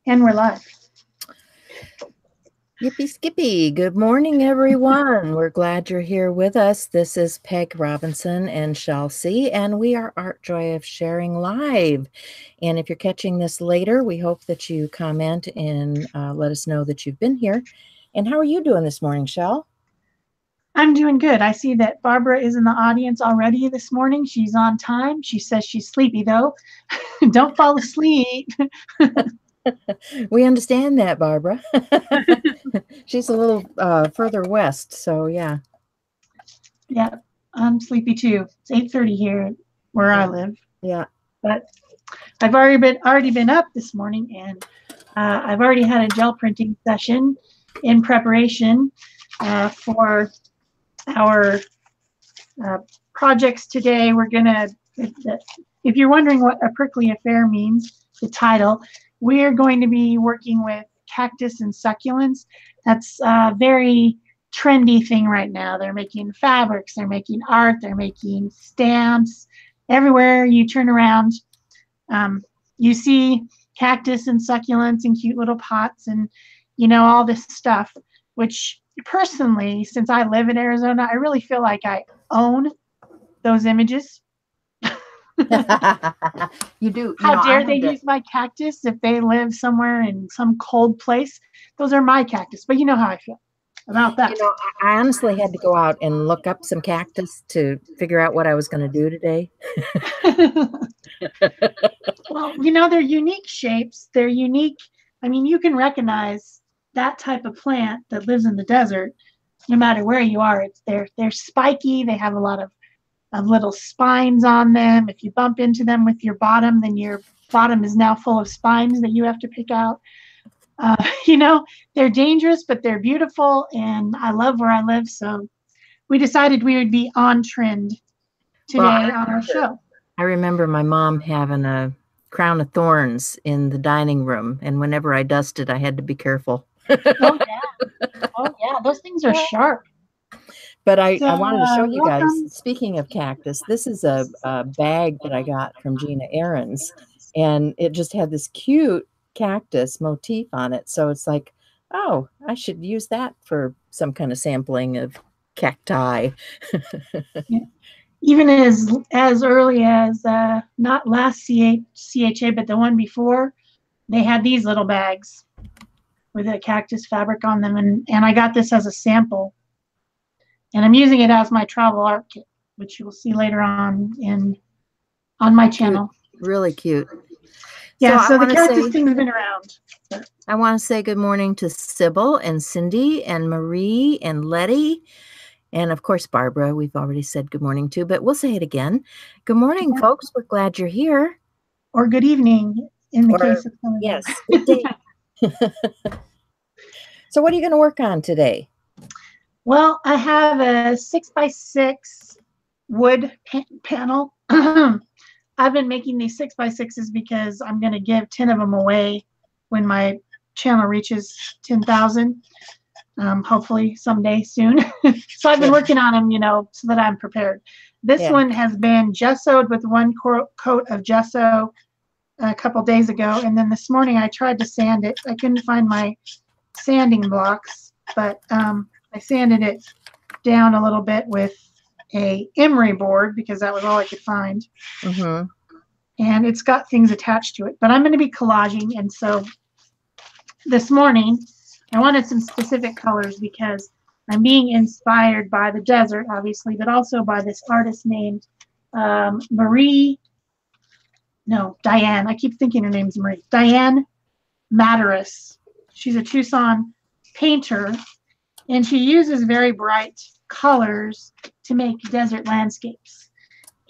And we're live. Yippee skippy. Good morning, everyone. We're glad you're here with us. This is Peg Robinson and Chelsea, and we are Art Joy of Sharing Live. And if you're catching this later, we hope that you comment and let us know that you've been here. And how are you doing this morning, Shell? I'm doing good. I see that Barbara is in the audience already this morning. She's on time. She says she's sleepy, though. Don't fall asleep. We understand that, Barbara. She's a little further west, so yeah. Yeah, I'm sleepy too. It's 8:30 here where I live. Yeah. But I've already been up this morning, and I've already had a gel printing session in preparation for our projects today. We're gonna, if you're wondering what a prickly affair means, the title, we're going to be working with cactus and succulents. That's a very trendy thing right now. They're making fabrics, they're making art, they're making stamps. Everywhere you turn around, you see cactus and succulents and cute little pots and, all this stuff, which personally, since I live in Arizona, I really feel like I own those images. You do. How dare they use my cactus if they live somewhere in some cold place? Those are my cactus. But you know how I feel about that. I honestly had to go out and look up some cactus to figure out what I was going to do today. Well, they're unique shapes. They're unique. I mean, you can recognize that type of plant that lives in the desert, no matter where you are. They're spiky. They have a lot of little spines on them. If you bump into them with your bottom, then your bottom is now full of spines that you have to pick out. They're dangerous, but they're beautiful, and I love where I live. So we decided we would be on trend today on our show. I remember my mom having a crown of thorns in the dining room, and whenever I dusted, I had to be careful. Oh yeah, those things are sharp. But I wanted to show you guys, speaking of cactus, this is a bag that I got from Gina Ahrens, and it just had this cute cactus motif on it. So it's like, oh, I should use that for some kind of sampling of cacti. Yeah. Even as early as not last CHA, but the one before, they had these little bags with a cactus fabric on them, and I got this as a sample. And I'm using it as my travel art kit, which you will see later on on my channel. Cute. Really cute. Yeah, so the cactus thing has been around. I want to say good morning to Sybil and Cindy and Marie and Letty. And of course, Barbara, we've already said good morning to, but we'll say it again. Good morning, folks. We're glad you're here. Or good evening in the case of some of yes, good day. So what are you going to work on today? Well, I have a 6x6 wood panel. I've been making these 6x6s because I'm going to give 10 of them away when my channel reaches 10,000. Hopefully someday soon. So I've been working on them, so that I'm prepared. This one has been gessoed with one coat of gesso a couple days ago, and then this morning I tried to sand it. I couldn't find my sanding blocks, but I sanded it down a little bit with a emery board because that was all I could find. Mm-hmm. And it's got things attached to it. But I'm going to be collaging, and so this morning I wanted some specific colors because I'm being inspired by the desert, obviously, but also by this artist named Diane. I keep thinking her name's Marie. Diane Mataris. She's a Tucson painter, and she uses very bright colors to make desert landscapes.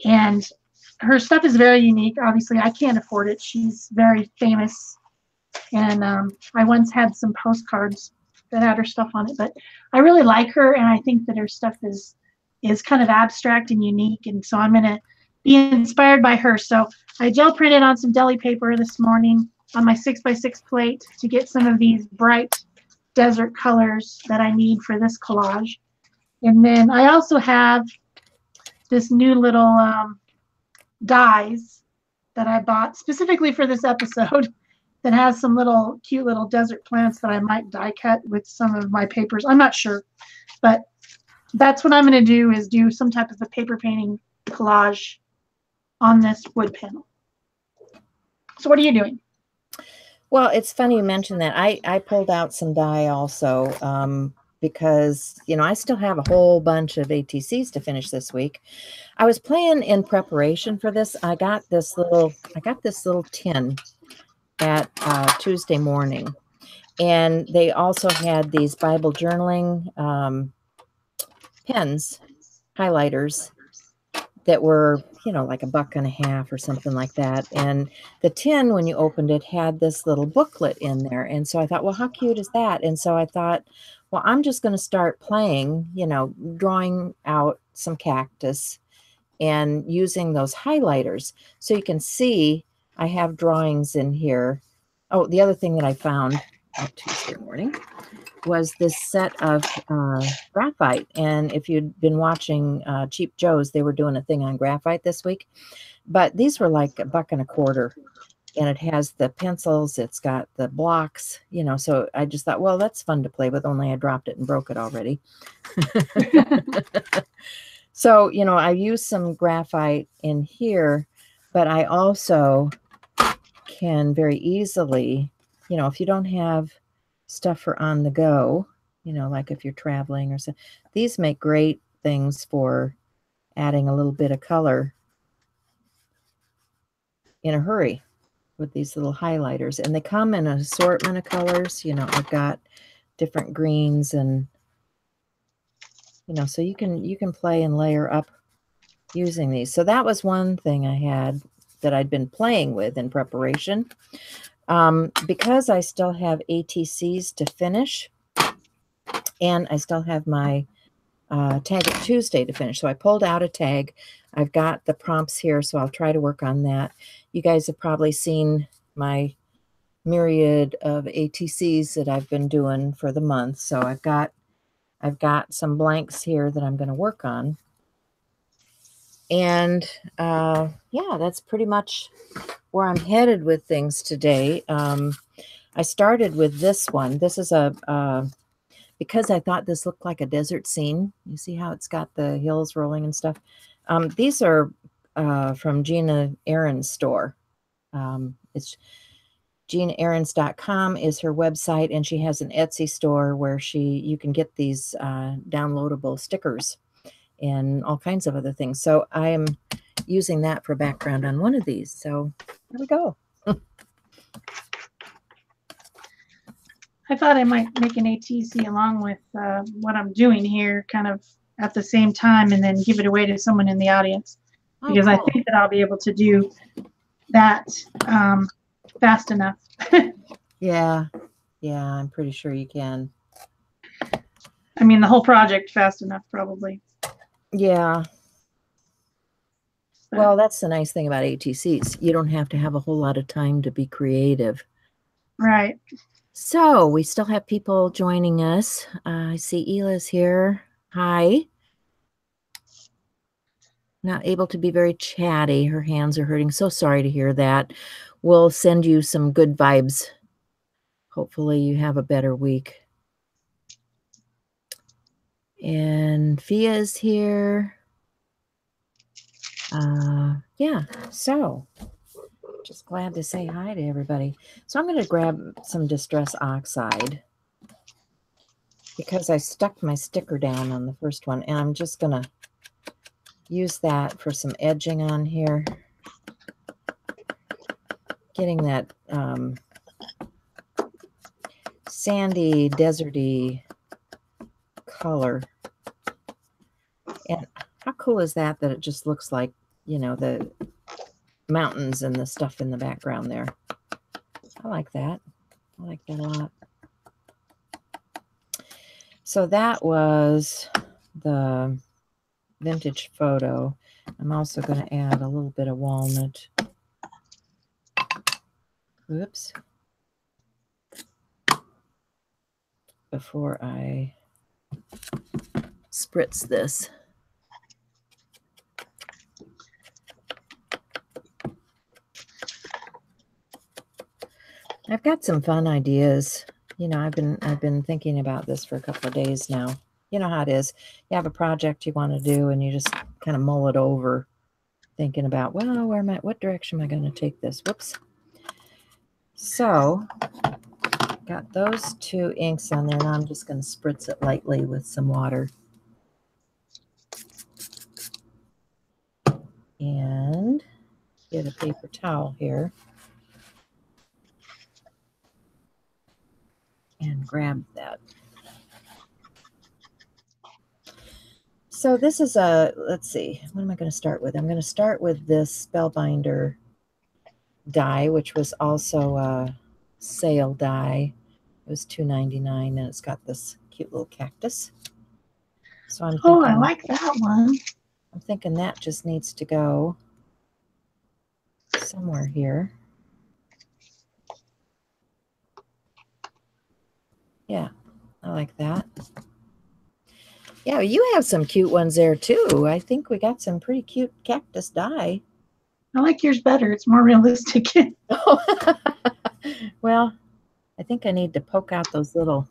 And her stuff is very unique. Obviously, I can't afford it. She's very famous. And I once had some postcards that had her stuff on it. But I really like her, and I think that her stuff is kind of abstract and unique. And so I'm going to be inspired by her. So I gel printed on some deli paper this morning on my 6x6 plate to get some of these bright desert colors that I need for this collage. And then I also have this new little dies that I bought specifically for this episode. that has some cute little desert plants that I might die cut with some of my papers. I'm not sure, but that's what I'm going to do, is do some type of a paper painting collage on this wood panel. So what are you doing? Well, it's funny you mentioned that. I pulled out some dye also because, you know, I still have a whole bunch of ATCs to finish this week. I was playing in preparation for this. I got this little tin at Tuesday morning, and they also had these Bible journaling pens, highlighters that were, you know, like $1.50 or something like that. And the tin, when you opened it, had this little booklet in there. And so I thought, well, how cute is that? And so I thought, well, I'm just going to start playing, you know, drawing out some cactus and using those highlighters. So you can see I have drawings in here. Oh, the other thing that I found on Tuesday morning was this set of graphite. And if you'd been watching Cheap Joe's, they were doing a thing on graphite this week. But these were like $1.25. And it has the pencils, it's got the blocks, you know. So I just thought, well, that's fun to play with, only I dropped it and broke it already. So, you know, I used some graphite in here, but I also can very easily, you know, if you don't have stuff for on the go, you know, like if you're traveling or so, these make great things for adding a little bit of color in a hurry with these little highlighters. And they come in an assortment of colors. You know, I've got different greens, and you know, so you can play and layer up using these. So that was one thing I had that I'd been playing with in preparation. Because I still have ATCs to finish, and I still have my tag at Tuesday to finish. So I pulled out a tag. I've got the prompts here, so I'll try to work on that. You guys have probably seen my myriad of ATCs that I've been doing for the month. So I've got some blanks here that I'm going to work on. And yeah, that's pretty much where I'm headed with things today. I started with this one. This is because I thought this looked like a desert scene. You see how it's got the hills rolling and stuff. These are from Gina Aaron's store. It's GinaAarons.com is her website, and she has an Etsy store where you can get these downloadable stickers and all kinds of other things. So I am using that for background on one of these. So there we go. I thought I might make an ATC along with what I'm doing here, kind of at the same time, and then give it away to someone in the audience, because cool. I think that I'll be able to do that fast enough. Yeah, I'm pretty sure you can. I mean, the whole project fast enough, probably. Yeah. Well, that's the nice thing about ATCs. You don't have to have a whole lot of time to be creative. Right. So we still have people joining us. I see Ela's here. Hi. Not able to be very chatty. Her hands are hurting. So sorry to hear that. We'll send you some good vibes. Hopefully you have a better week. And Fia's here. Yeah, so just glad to say hi to everybody. So I'm going to grab some Distress Oxide because I stuck my sticker down on the first one, and I'm just going to use that for some edging on here. Getting that sandy, deserty color. And how cool is that it just looks like, you know, the mountains and the stuff in the background there. I like that. I like that a lot. So that was the vintage photo. I'm also going to add a little bit of walnut. Oops. Before I spritz this. I've got some fun ideas. You know, I've been thinking about this for a couple of days now. You know how it is. You have a project you want to do and you just kind of mull it over, thinking about, well, what direction am I going to take this? Whoops. So got those 2 inks on there. Now I'm just going to spritz it lightly with some water. And get a paper towel here. And grab that. So this is let's see, what am I going to start with? I'm going to start with this Spellbinder die, which was also a sale die. It was $2.99, and it's got this cute little cactus. So I'm thinking, I like that one. I'm thinking that just needs to go somewhere here. Yeah, I like that. Yeah, you have some cute ones there too. I think we got some pretty cute cactus dye. I like yours better. It's more realistic. Well, I think I need to poke out those little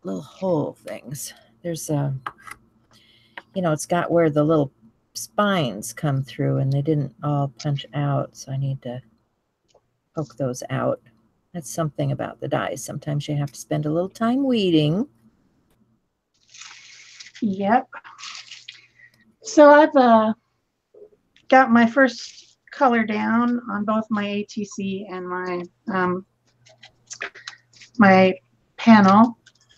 hole things. There's you know, it's got where the little spines come through and they didn't all punch out, so I need to poke those out. That's something about the dyes. Sometimes you have to spend a little time weeding. Yep. So I've got my first color down on both my ATC and my my panel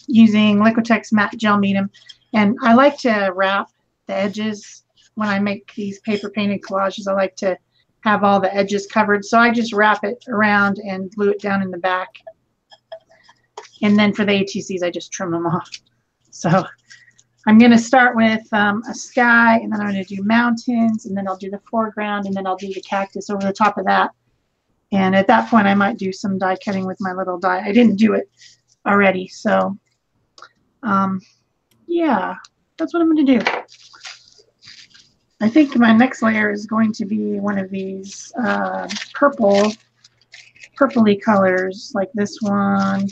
using Liquitex matte gel medium, and I like to wrap the edges when I make these paper painted collages. I like to have all the edges covered, so I just wrap it around and glue it down in the back, and then for the ATCs I just trim them off. So I'm going to start with a sky, and then I'm going to do mountains, and then I'll do the foreground, and then I'll do the cactus over the top of that. And at that point, I might do some die cutting with my little die. I didn't do it already, so yeah, that's what I'm going to do. I think my next layer is going to be one of these purpley colors, like this one.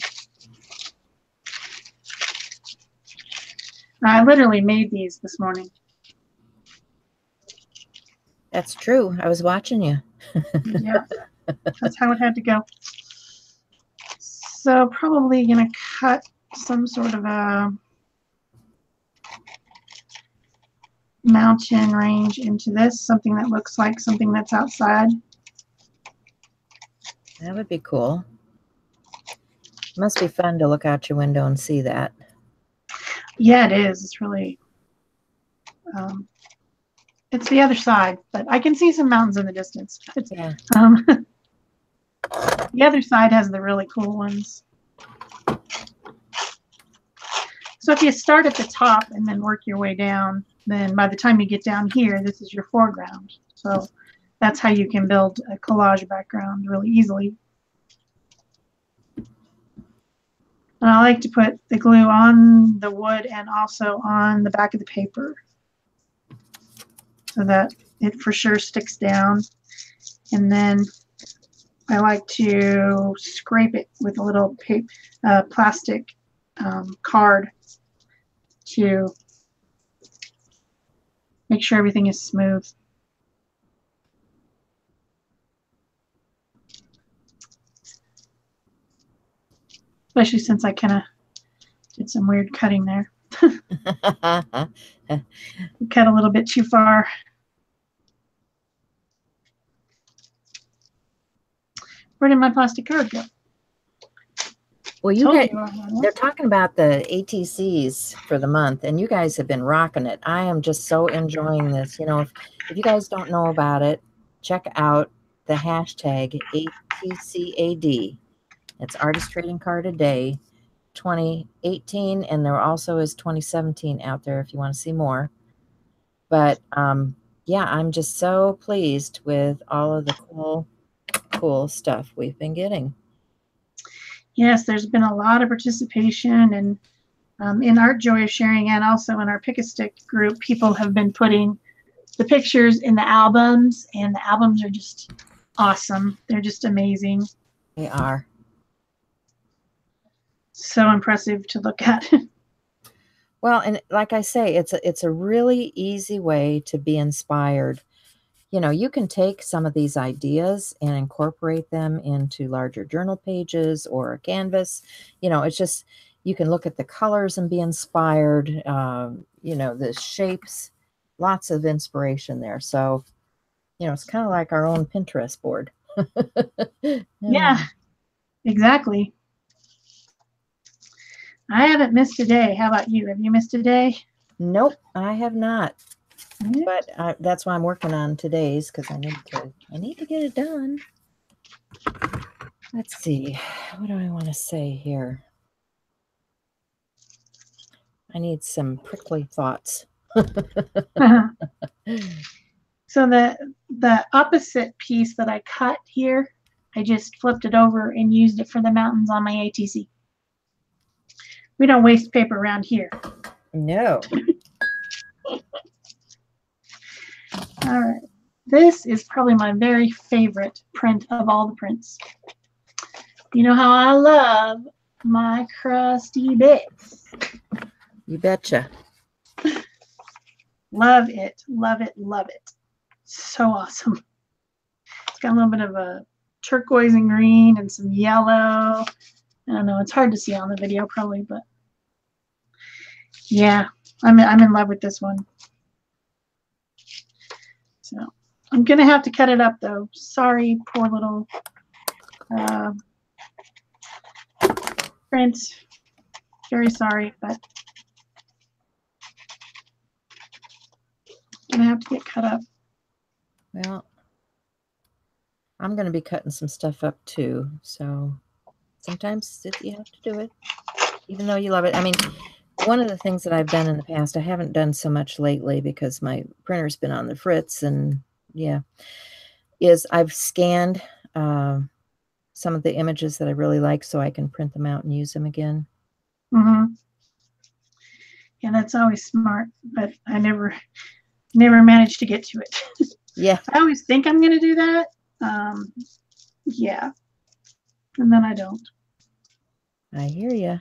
I literally made these this morning. That's true. I was watching you. Yeah, that's how it had to go. So probably going to cut some sort of a mountain range into this, something that looks like something that's outside. That would be cool. It must be fun to look out your window and see that. Yeah, it is. It's really, it's the other side, but I can see some mountains in the distance. Yeah. The other side has the really cool ones. So if you start at the top and then work your way down, then by the time you get down here, this is your foreground. So that's how you can build a collage background really easily. And I like to put the glue on the wood and also on the back of the paper so that it for sure sticks down. And then I like to scrape it with a little plastic card to make sure everything is smooth. Especially since I kind of did some weird cutting there. Cut a little bit too far. Where did my plastic card go? Well, they're talking about the ATCs for the month, and you guys have been rocking it. I am just so enjoying this. You know, if you guys don't know about it, check out the hashtag ATCAD. It's Artist Trading Card a Day 2018, and there also is 2017 out there if you want to see more. But yeah, I'm just so pleased with all of the cool stuff we've been getting. Yes, there's been a lot of participation, and in Art Joy of Sharing and also in our Pick-a-Stick group, people have been putting the pictures in the albums, and the albums are just awesome. They're just amazing. They are. So impressive to look at. Well, and like I say, it's a really easy way to be inspired. You know, you can take some of these ideas and incorporate them into larger journal pages or a canvas. You know, it's just, you can look at the colors and be inspired. You know, the shapes, lots of inspiration there. So, you know, it's kind of like our own Pinterest board. Yeah, exactly. I haven't missed a day. How about you? Have you missed a day? Nope, I have not. Mm-hmm. But that's why I'm working on today's, because I need to get it done. Let's see. What do I want to say here? I need some prickly thoughts. So the opposite piece that I cut here, I just flipped it over and used it for the mountains on my ATC. We don't waste paper around here. No. All right. This is probably my very favorite print of all the prints. You know how I love my crusty bits. You betcha. Love it, love it, love it. So awesome. It's got a little bit of a turquoise and green and some yellow. I don't know, it's hard to see on the video probably, but yeah, I'm in love with this one. So I'm gonna have to cut it up though. Sorry, poor little print. Very sorry, but gonna have to get cut up. Well, I'm going to be cutting some stuff up too. So sometimes you have to do it, even though you love it. I mean, one of the things that I've done in the past, I haven't done so much lately because my printer's been on the fritz, and yeah, is I've scanned some of the images that I really like so I can print them out and use them again. Mm-hmm. Yeah, that's always smart, but I never managed to get to it. Yeah. I always think I'm going to do that. Yeah. And then I don't. I hear you.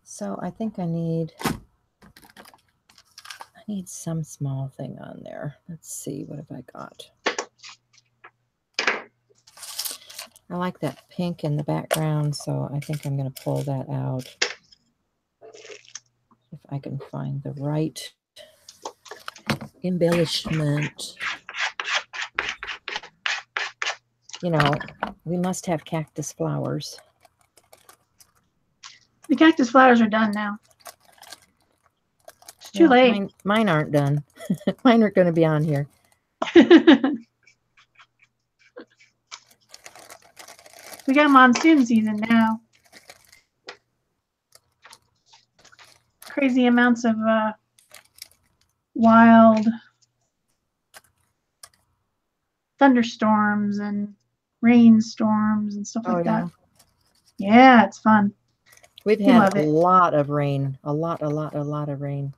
So I think I need some small thing on there. Let's see, what have I got? I like that pink in the background, so I think I'm going to pull that out. If I can find the right embellishment. You know, we must have cactus flowers. The cactus flowers are done now. It's too late. Mine aren't done. Mine aren't going to be on here. We got monsoon season now. Crazy amounts of wild thunderstorms and rainstorms and stuff like that. Yeah, it's fun. We've had a lot of rain. A lot of rain.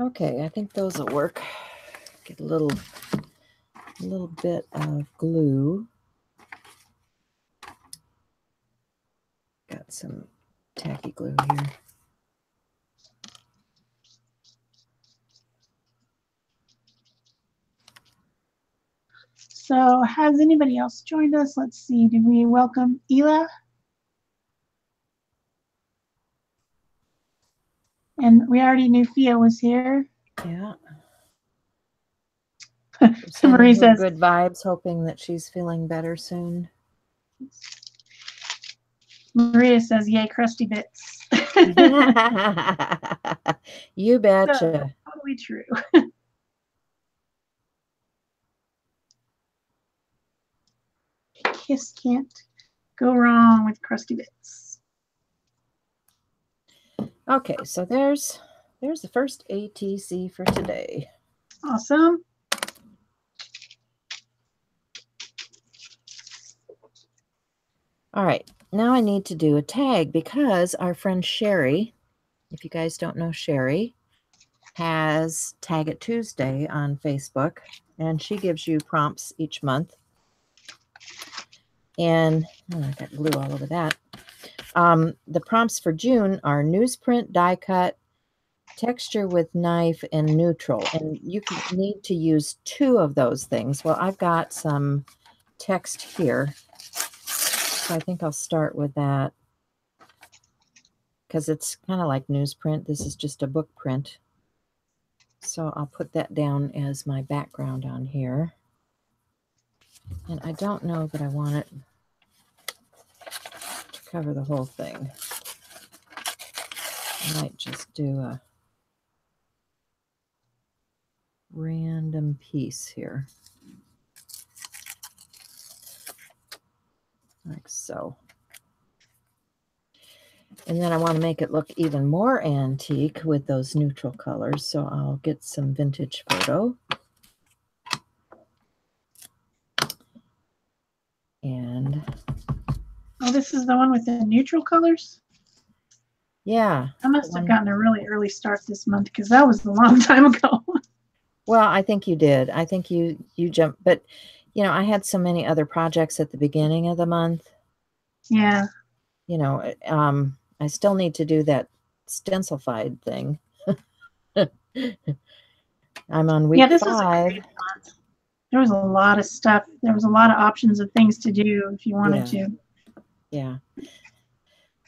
Okay, I think those will work. Get a little bit of glue. Got some tacky glue here. So has anybody else joined us? Let's see. Did we welcome Ela? And we already knew Fia was here. Yeah. Marie says good vibes, hoping that she's feeling better soon. Maria says, yay, crusty bits. You betcha. So, totally true. Kiss can't go wrong with crusty bits. Okay, so there's the first ATC for today. Awesome. All right, now I need to do a tag because our friend Sherry, if you guys don't know Sherry, has Tag It Tuesday on Facebook, and she gives you prompts each month. And I got glue all over that. The prompts for June are newsprint, die cut, texture with knife, and neutral. And you need to use 2 of those things. Well, I've got some text here, so I think I'll start with that because it's kind of like newsprint. This is just a book print. So I'll put that down as my background on here. And I don't know that I want it to cover the whole thing. I might just do a random piece here, like so. And then I want to make it look even more antique with those neutral colors, so I'll get some vintage photo. And oh, this is the one with the neutral colors? yeah. I must have gotten a really early start this month because that was a long time ago. Well, I think you did. I think you jumped, but you know, I had so many other projects at the beginning of the month. Yeah. You know, I still need to do that stencilified thing. I'm on week 5. This was a great month. There was a lot of stuff. There was a lot of options of things to do if you wanted to. Yeah.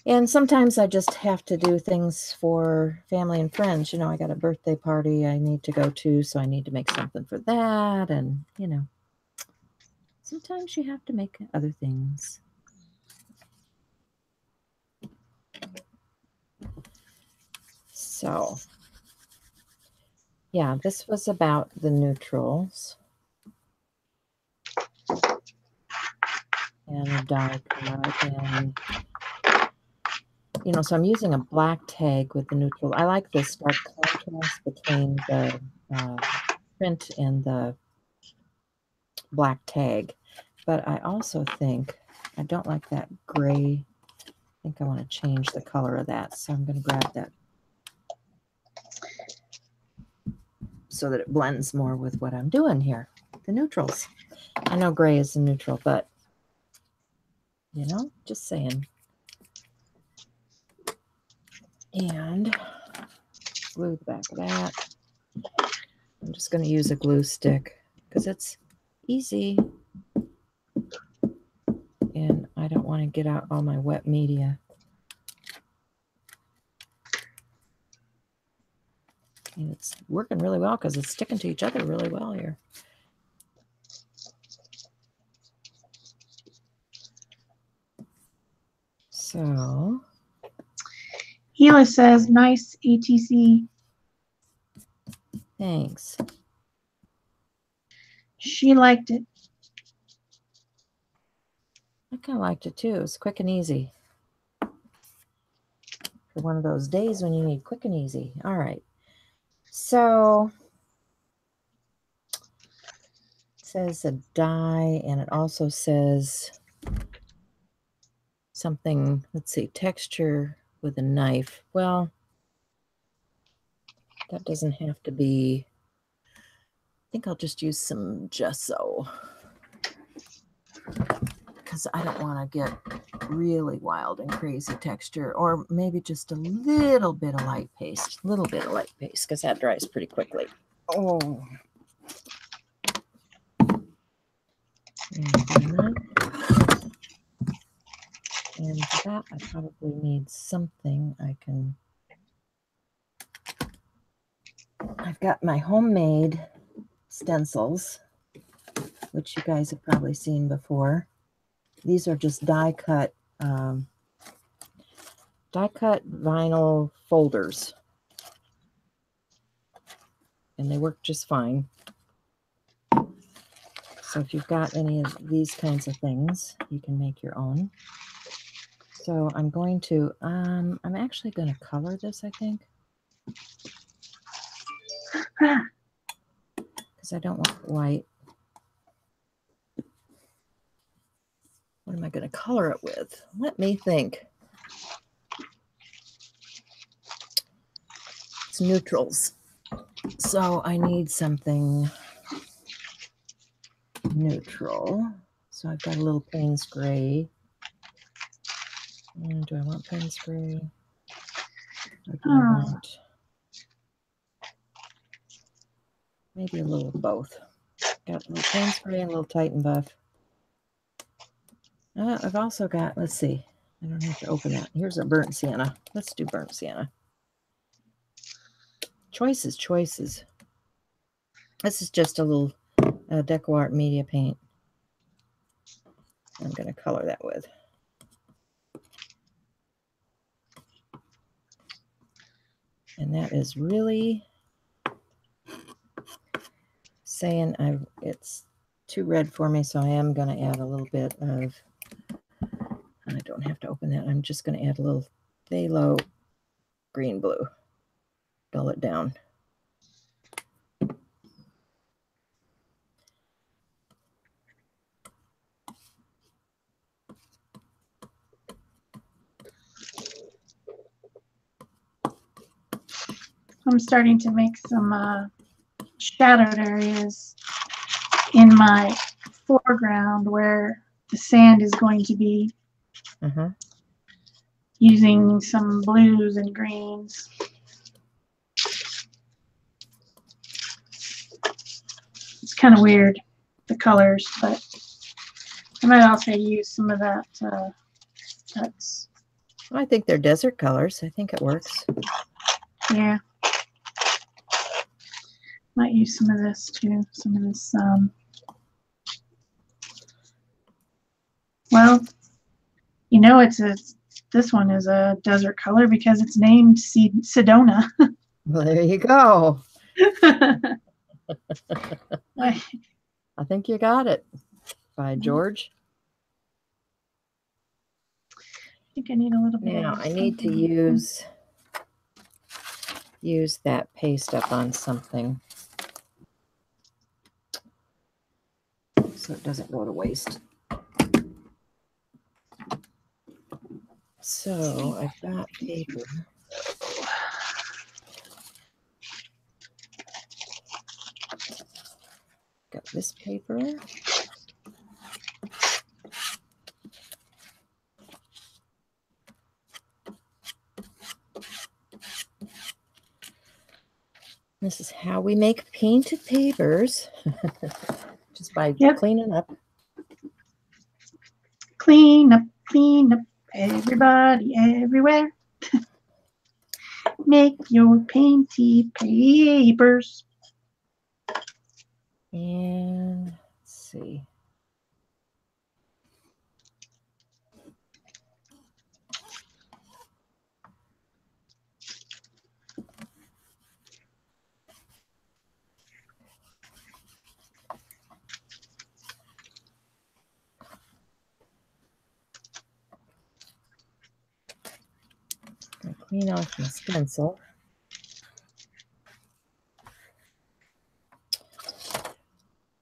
And sometimes I just have to do things for family and friends. You know, I got a birthday party I need to go to, so I need to make something for that. And, you know, sometimes you have to make other things. So, yeah, this was about the neutrals. And a die cut, and you know, so I'm using a black tag with the neutral. I like the stark contrast between the print and the black tag, but I also think I don't like that gray. I think I want to change the color of that, so I'm going to grab that so that it blends more with what I'm doing here, the neutrals. I know gray is a neutral, but you know, just saying. And glue the back of that. I'm just going to use a glue stick because it's easy. And I don't want to get out all my wet media. And it's working really well because it's sticking to each other really well here. So. Hila says, nice ATC. Thanks. She liked it. I kind of liked it too. It's quick and easy. For one of those days when you need quick and easy. All right. So it says a die, and it also says something, let's see, texture with a knife. Well, that doesn't have to be. I think I'll just use some gesso because I don't want to get really wild and crazy texture, or maybe just a little bit of light paste, because that dries pretty quickly. Oh. And for that, I probably need something I can. I've got my homemade stencils, which you guys have probably seen before. These are just die cut vinyl folders, and they work just fine. So if you've got any of these kinds of things, you can make your own. So I'm going to, I'm actually going to color this, I think. Because I don't want white. What am I going to color it with? Let me think. It's neutrals. So I need something neutral. So I've got a little Payne's gray. Do I want Payne's gray? Or do I want maybe a little of both? Got a little Payne's gray and a little Titan buff. I've also got, let's see, I don't have to open that. Here's a burnt sienna. Let's do burnt sienna. Choices, choices. This is just a little Deco Art Media paint. I'm going to color that with. And that is really saying it's too red for me, so I am going to add a little bit of, I don't have to open that. I'm just going to add a little phthalo green blue. Dull it down. I'm starting to make some shadowed areas in my foreground where the sand is going to be, using some blues and greens. It's kind of weird, the colors, but I might also use some of that. I think they're desert colors. I think it works. Yeah. Might use some of this too. Some of this. Well, you know, this one is a desert color because it's named Sedona. Well, there you go. I think you got it. By George. I think I need a little bit. Now I need to use that paste up on something so it doesn't go to waste. So I've got paper. Got this paper. This is how we make painted papers. Just by cleaning up. Clean up, everybody, everywhere. Make your painted papers. And let's see. Clean off my stencil.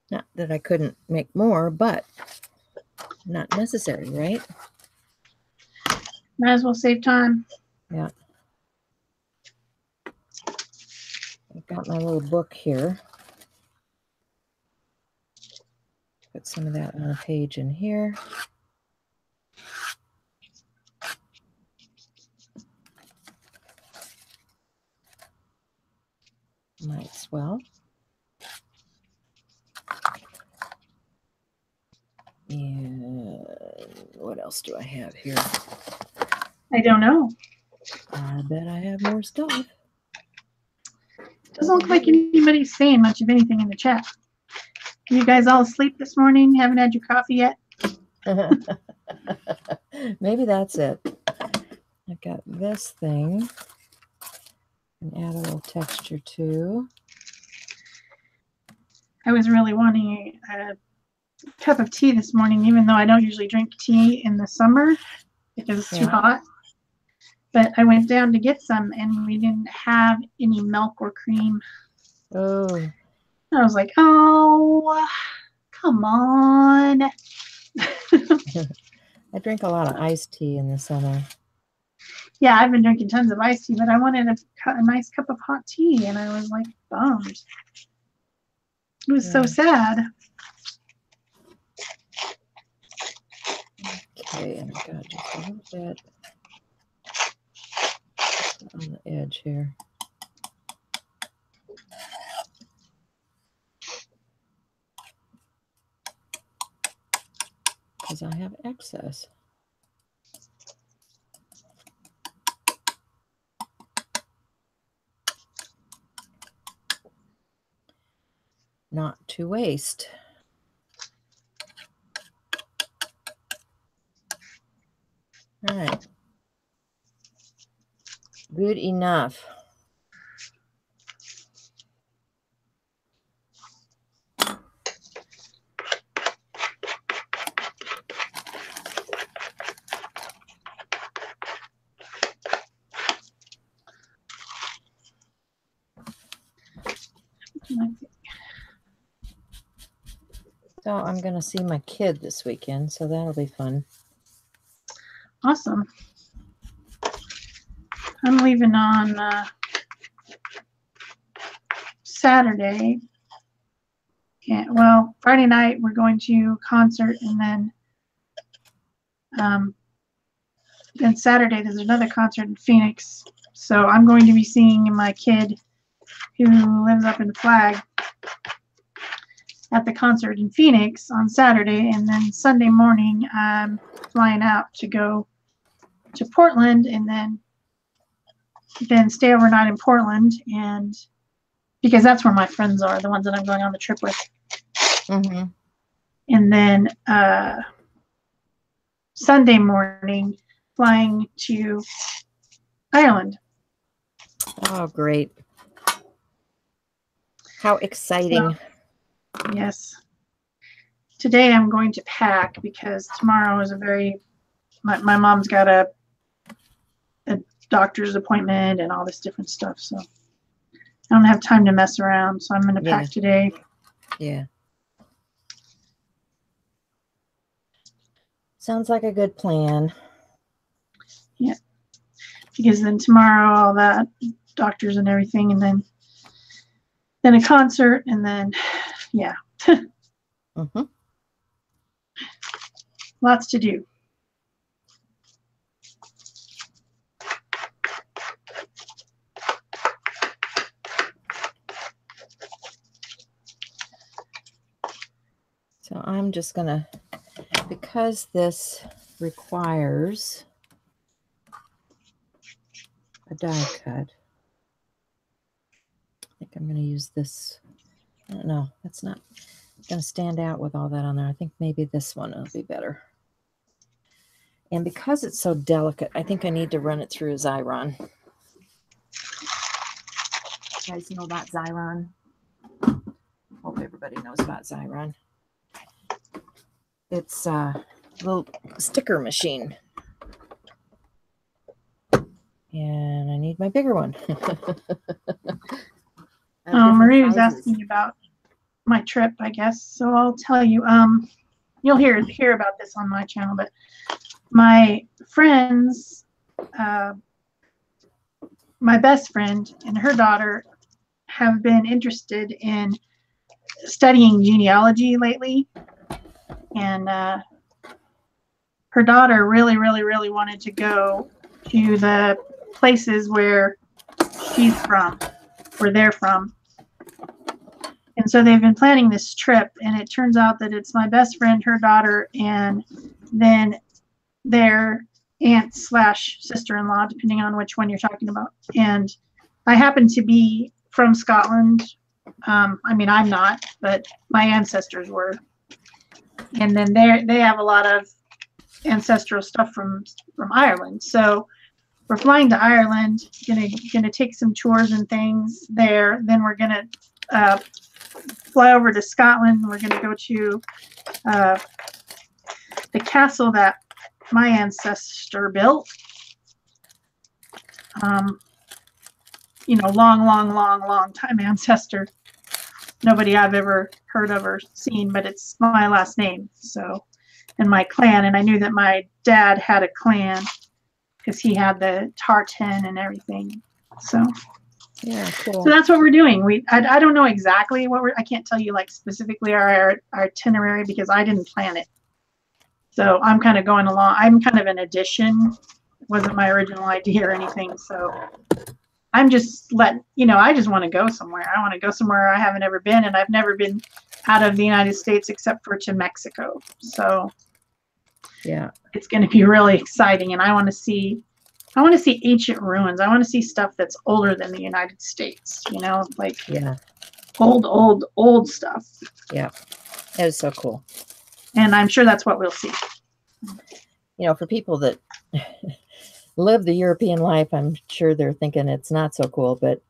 Not that I couldn't make more, but not necessary, right? Might as well save time. Yeah. I've got my little book here. Put some of that on a page in here. Might as well. And what else do I have here? I don't know. I bet I have more stuff. Doesn't look like anybody's saying much of anything in the chat. Are you guys all asleep this morning? Haven't had your coffee yet? Maybe that's it. I've got this thing. And add a little texture too. I was really wanting a cup of tea this morning, even though I don't usually drink tea in the summer because it's too hot. But I went down to get some and we didn't have any milk or cream. Oh. I was like, oh, come on. I drink a lot of iced tea in the summer. Yeah, I've been drinking tons of iced tea, but I wanted a nice cup of hot tea, and I was like bummed. It was so sad. Okay, and I've got just a little bit on the edge here. Because I have excess. Not to waste. All right. Good enough. So I'm going to see my kid this weekend, so that'll be fun. Awesome. I'm leaving on Saturday. Yeah, well, Friday night we're going to a concert, and then Saturday there's another concert in Phoenix. So I'm going to be seeing my kid who lives up in Flag at the concert in Phoenix on Saturday, and then Sunday morning I'm flying out to go to Portland, and then stay overnight in Portland, and because that's where my friends are, the ones that I'm going on the trip with. Mm-hmm. And then Sunday morning flying to Ireland. Oh, great. How exciting. So, yes. Today I'm going to pack because tomorrow is my mom's got a doctor's appointment and all this different stuff. So I don't have time to mess around. So I'm going to pack today. Yeah. Sounds like a good plan. Yeah. Because then tomorrow, all that, doctors and everything, and then a concert, and then, yeah. Mm-hmm. Lots to do. So I'm just going to, because this requires a die cut, I think I'm going to use this. I don't know. That's not going to stand out with all that on there. I think maybe this one will be better. And because it's so delicate, I think I need to run it through a Xyron. You guys know about Xyron? Hope everybody knows about Xyron. It's a little sticker machine. And I need my bigger one. Marie was asking about my trip, I guess. So I'll tell you. You'll hear about this on my channel, but my friends, my best friend and her daughter have been interested in studying genealogy lately. And her daughter really, really, really wanted to go to the places where she's from, where they're from. And so they've been planning this trip, and it turns out that it's my best friend, her daughter, and then their aunt / sister-in-law, depending on which one you're talking about. And I happen to be from Scotland. I mean, I'm not, but my ancestors were. And then they have a lot of ancestral stuff from Ireland. So we're flying to Ireland, gonna take some tours and things there. Then we're gonna fly over to Scotland. We're gonna go to the castle that my ancestor built. Long time ancestor. Nobody I've ever heard of or seen, but it's my last name. So and my clan. And I knew that my dad had a clan because he had the tartan and everything. So yeah, cool. So that's what we're doing. I don't know exactly what I can't tell you like specifically our itinerary because I didn't plan it. So I'm kind of going along. I'm kind of an addition. It wasn't my original idea or anything. So I'm just I just want to go somewhere. I want to go somewhere I haven't ever been, and I've never been out of the United States except for to Mexico. So yeah, it's going to be really exciting, and I want to see ancient ruins. I want to see stuff that's older than the United States, like old stuff. Yeah, it is so cool. And I'm sure that's what we'll see. For people that live the European life, I'm sure they're thinking it's not so cool, but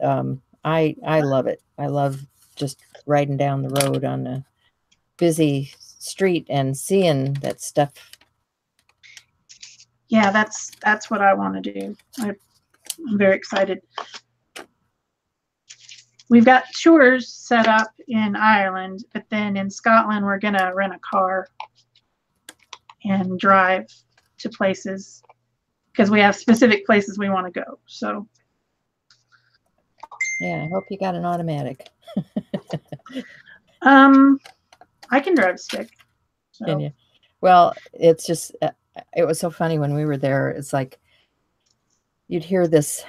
I love it. I love just riding down the road on a busy street and seeing that stuff. Yeah, that's what I want to do. I'm very excited. We've got tours set up in Ireland, but then in Scotland, we're going to rent a car and drive to places because we have specific places we want to go. So, yeah, I hope you got an automatic. I can drive a stick. So. Can you? Well, it's just, it was so funny when we were there. It's like you'd hear this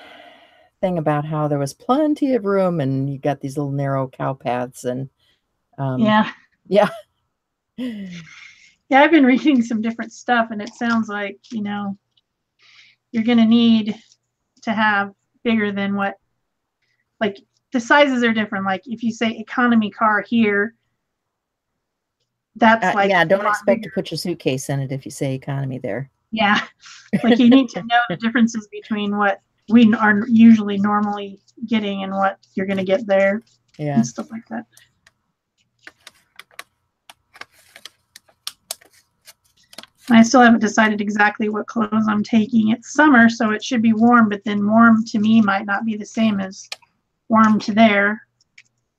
thing about how there was plenty of room and you got these little narrow cow paths and yeah. I've been reading some different stuff and it sounds like you're going to need to have bigger than what, like the sizes are different. Like if you say economy car here, that's like don't expect to put your suitcase in it if you say economy there. Yeah, like you need to know the differences between what we are usually normally getting and what you're going to get there. Yeah, and stuff like that. I still haven't decided exactly what clothes I'm taking. It's summer, so it should be warm, but then warm to me might not be the same as warm to there.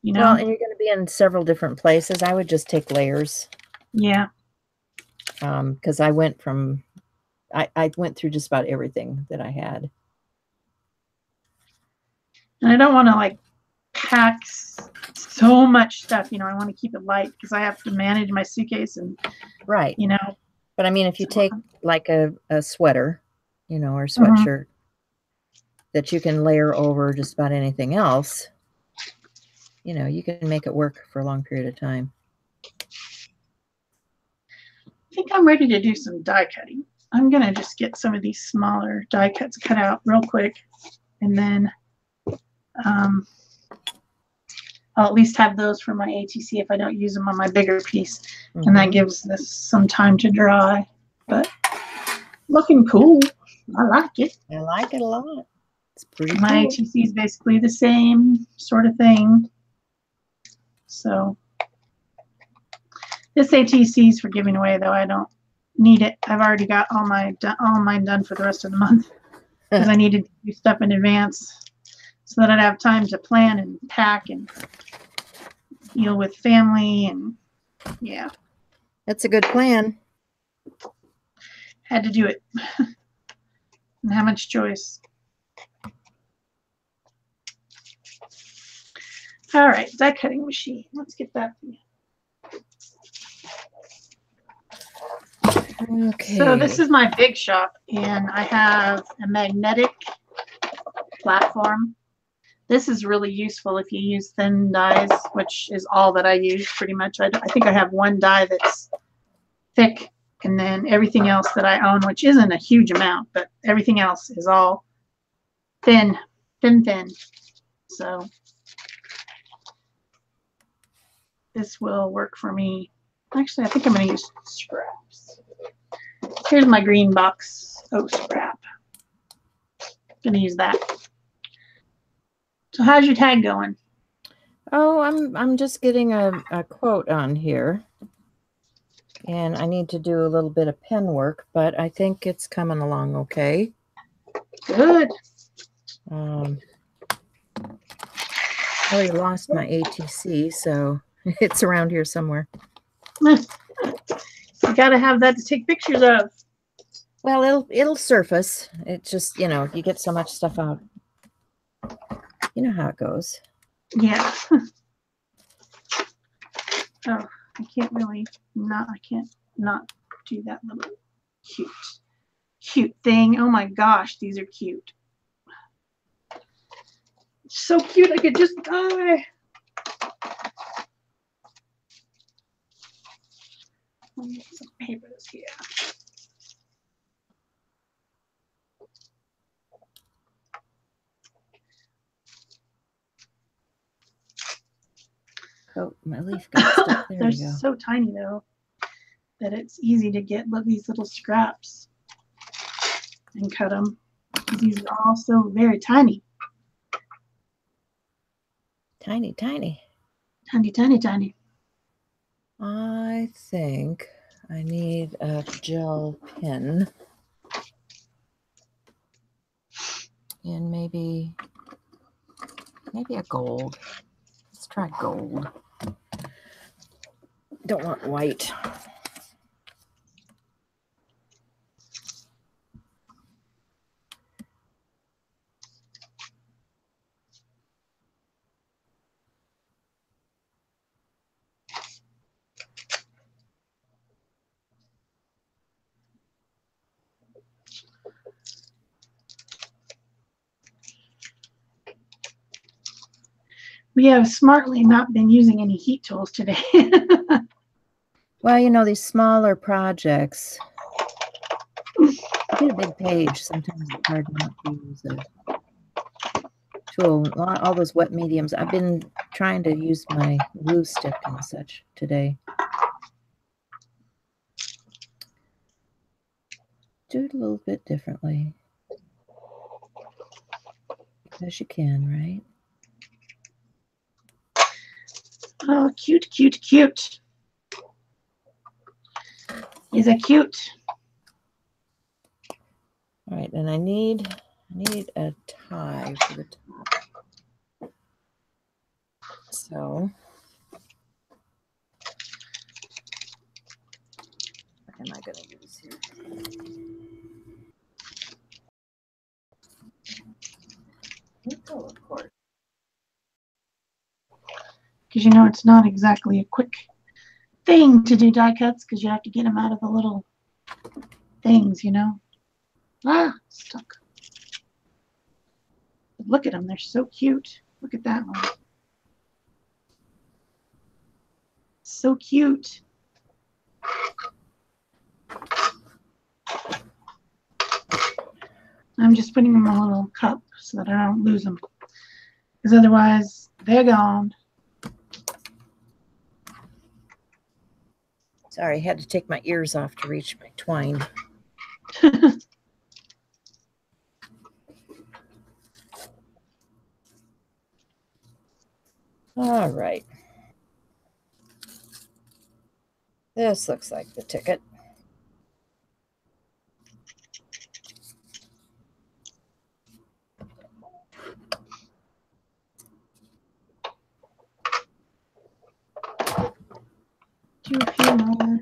Well, and you're going to be in several different places. I would just take layers. Yeah. Because I went through just about everything that I had. And I don't want to like pack so much stuff. I want to keep it light because I have to manage my suitcase and right. But I mean, if you take like a sweater, or sweatshirt that you can layer over just about anything else, you can make it work for a long period of time. I think I'm ready to do some die cutting. I'm going to just get some of these smaller die cuts cut out real quick. And then I'll at least have those for my ATC if I don't use them on my bigger piece. And that gives this some time to dry. But looking cool. I like it. I like it a lot. It's pretty My cool. ATC is basically the same sort of thing. So this ATC is for giving away, though. I don't need it. I've already got all mine done for the rest of the month because I needed to do stuff in advance so that I'd have time to plan and pack and deal with family and yeah. That's a good plan. Had to do it. Didn't have much choice. All right, die cutting machine. Let's get that. Okay. So this is my big shop, and I have a magnetic platform. This is really useful if you use thin dies, which is all that I use pretty much. I think I have one die that's thick, and then everything else that I own, which isn't a huge amount, but everything else is all thin. So this will work for me. Actually, I think I'm going to use scraps. Here's my green box. Oh, scrap. Going to use that. So how's your tag going? Oh, I'm just getting a quote on here. And I need to do a little bit of pen work, but I think it's coming along okay. Good. I already lost my ATC, so it's around here somewhere. You got to have that to take pictures of. Well, it'll surface. It's just, you know, you get so much stuff out. You know how it goes. Yeah. Oh, I can't really I can't not do that little cute thing. Oh my gosh, these are cute. So cute, I could just die. Let me get some papers here. Oh, my leaf got stuck. There They're we go. so tiny though that it's easy to get these little scraps and cut them. These are all so very tiny. Tiny, tiny. Tiny, tiny, tiny. I think I need a gel pen. And maybe a gold. Let's try gold. Don't want white. We have smartly not been using any heat tools today. Well, you know, these smaller projects, you get a big page. Sometimes it's hard not to use a tool. All those wet mediums. I've been trying to use my glue stick and such today. Do it a little bit differently. Because you can, right? Oh, cute, cute, cute. Is it cute? All right, and I need a tie for the top. So what am I going to use here? Oh, of course. Because you know it's not exactly a quick thing to do die cuts because you have to get them out of the little things, you know. Ah, stuck. But look at them, they're so cute. Look at that one. So cute. I'm just putting them in a little cup so that I don't lose them. Because otherwise, they're gone. Sorry, I had to take my ears off to reach my twine. All right. This looks like the ticket. Do a few more.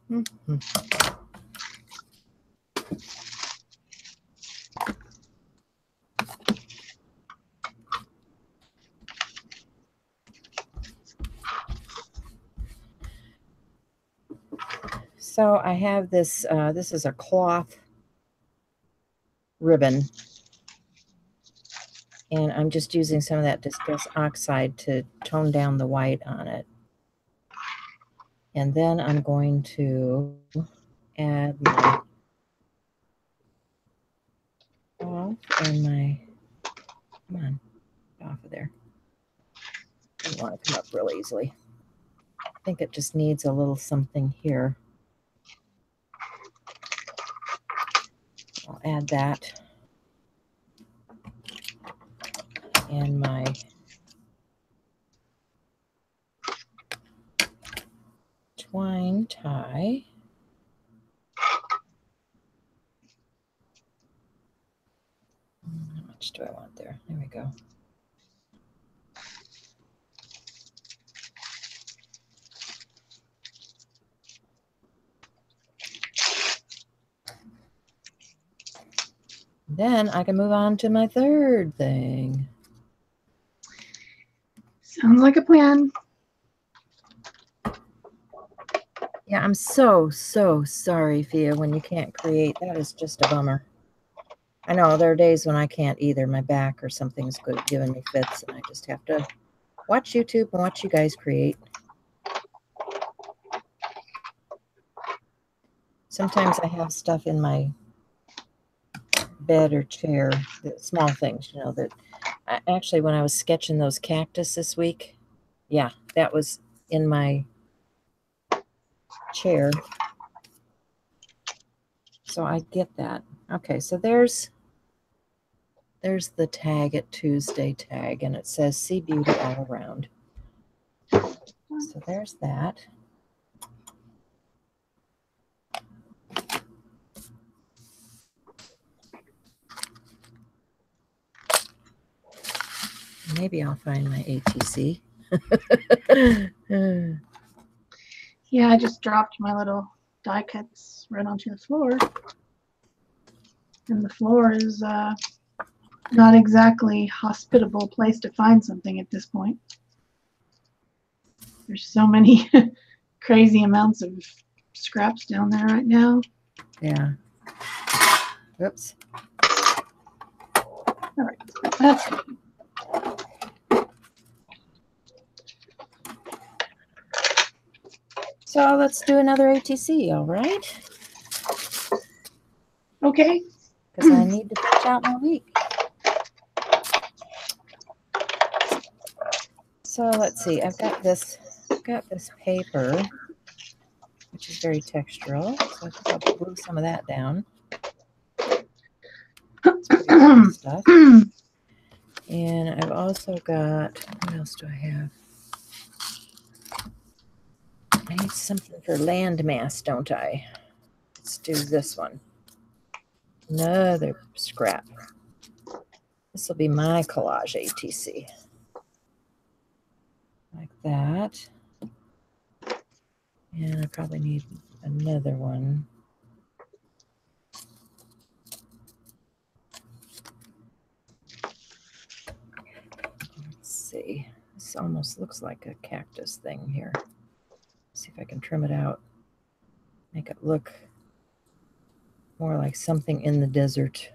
Mm-hmm. So I have this, this is a cloth ribbon, and I'm just using some of that Discuss Oxide to tone down the white on it. And then I'm going to add my off and my, come on, off of there. I don't want to come up real easily. I think it just needs a little something here. I'll add that. And my much do I want there? There we go. Then I can move on to my third thing. Sounds like a plan. Yeah, I'm so sorry, Fia, when you can't create. That is just a bummer. I know there are days when I can't either. My back or something's good giving me fits, and I just have to watch YouTube and watch you guys create. Sometimes I have stuff in my bed or chair, small things, you know, that actually when I was sketching those cactus this week, yeah, that was in my chair. So I get that. Okay, so there's the tag at Tuesday tag, and it says see beauty all around. So there's that. Maybe I'll find my ATC. Yeah, I just dropped my little die cuts right onto the floor. And the floor is not exactly a hospitable place to find something at this point. There's so many crazy amounts of scraps down there right now. Yeah. Oops. All right, that's good. So let's do another ATC, all right? Okay. Because I need to finish out my week. So let's see. I've got this paper, which is very textural. So I think I'll glue some of that down. Stuff. And I've also got, what else do I have? I need something for landmass, don't I? Let's do this one. Another scrap. This will be my collage ATC. Like that. And I probably need another one. Let's see. This almost looks like a cactus thing here. See if I can trim it out. Make it look more like something in the desert.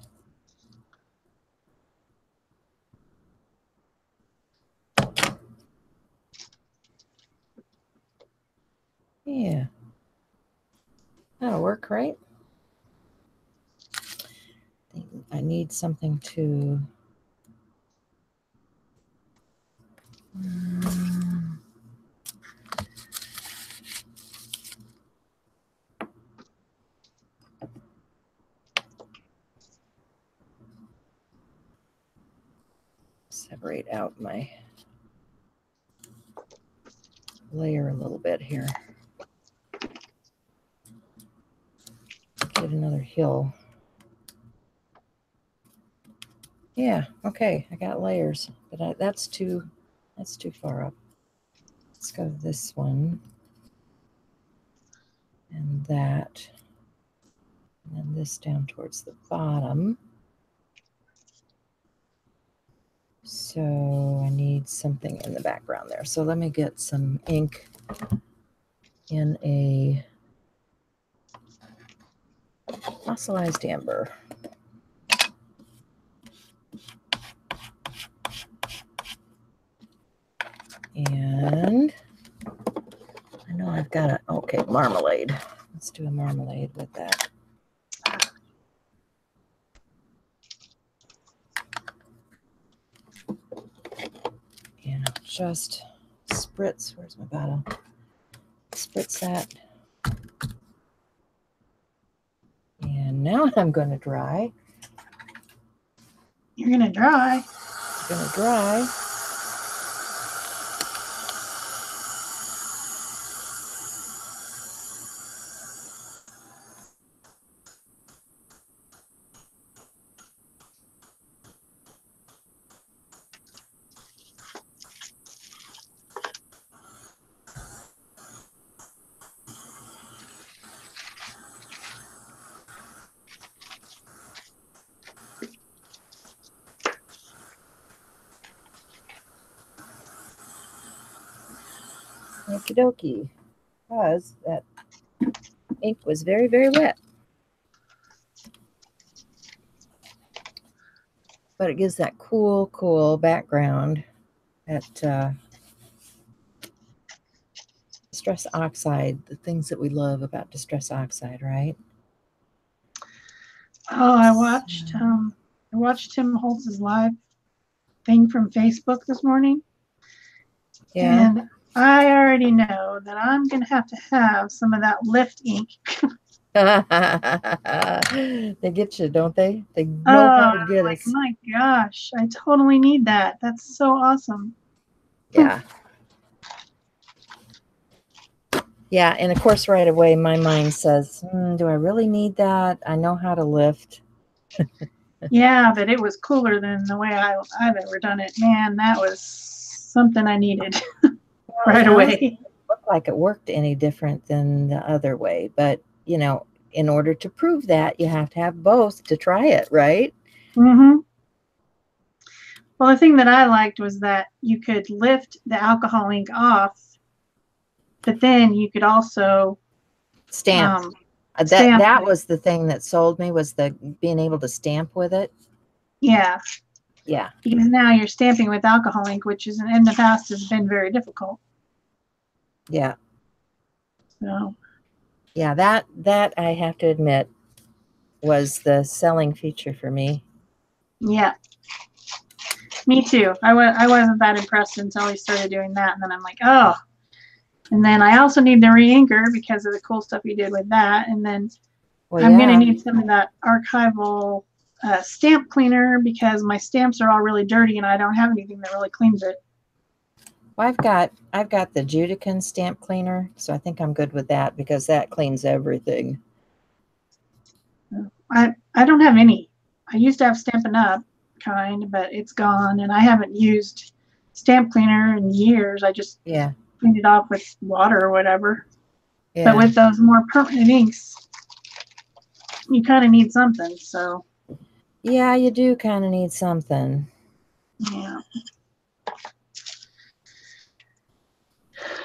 Yeah. That'll work, right? I need something to separate out my layer a little bit here. Get another hill. Yeah, okay, I got layers, but that's too far up. Let's go this one and that, and then this down towards the bottom. So I need something in the background there. So let me get some ink in a fossilized amber. And I know I've got okay, marmalade. Let's do a marmalade with that. And I'll just spritz, where's my bottle? Spritz that. And now I'm going to dry. You're going to dry? It's going to dry. Okie dokie. Because that ink was very, very wet. But it gives that cool, cool background. That distress oxide, the things that we love about distress oxide, right? Oh, I watched Tim Holtz's live thing from Facebook this morning. Yeah. And I already know that I'm going to have some of that lift ink. They get you, don't they? They know how to get us. My gosh, I totally need that. That's so awesome. Yeah. Yeah, and of course, right away, my mind says, do I really need that? I know how to lift. Yeah, but it was cooler than the way I've ever done it. Man, that was something I needed right away. It looked like it worked any different than the other way. But, you know, in order to prove that, you have to have both to try it, right? Mm-hmm. Well, the thing that I liked was that you could lift the alcohol ink off, but then you could also stamp. Stamp. That was the thing that sold me, was the being able to stamp with it. Yeah. Yeah. Because now you're stamping with alcohol ink, which is in the past has been very difficult. Yeah. So. Yeah, that I have to admit was the selling feature for me. Yeah. Me too. I wasn't that impressed until he started doing that, and then I'm like, oh. And then I also need the re-inker because of the cool stuff he did with that. And then I'm going to need some of that archival stamp cleaner because my stamps are all really dirty and I don't have anything that really cleans it. Well, I've got the Judican stamp cleaner, so I think I'm good with that because that cleans everything. I don't have any. I used to have Stampin' Up kind, but it's gone, and I haven't used stamp cleaner in years. I just cleaned it off with water or whatever. Yeah. But with those more permanent inks, you kind of need something. So. Yeah, you do kind of need something. Yeah.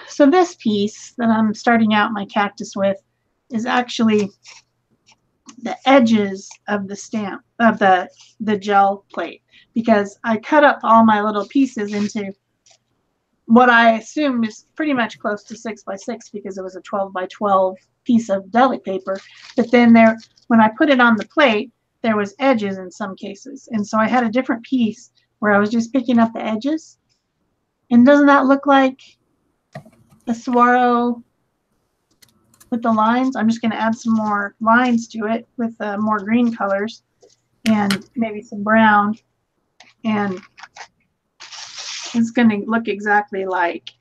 So this piece that I'm starting out my cactus with is actually the edges of the stamp of the gel plate, because I cut up all my little pieces into what I assume is pretty much close to 6 by 6 because it was a 12 by 12 piece of deli paper. But then when I put it on the plate, there was edges in some cases. And so I had a different piece where I was just picking up the edges. And doesn't that look like a saguaro with the lines? I'm just going to add some more lines to it with more green colors and maybe some brown. And it's going to look exactly like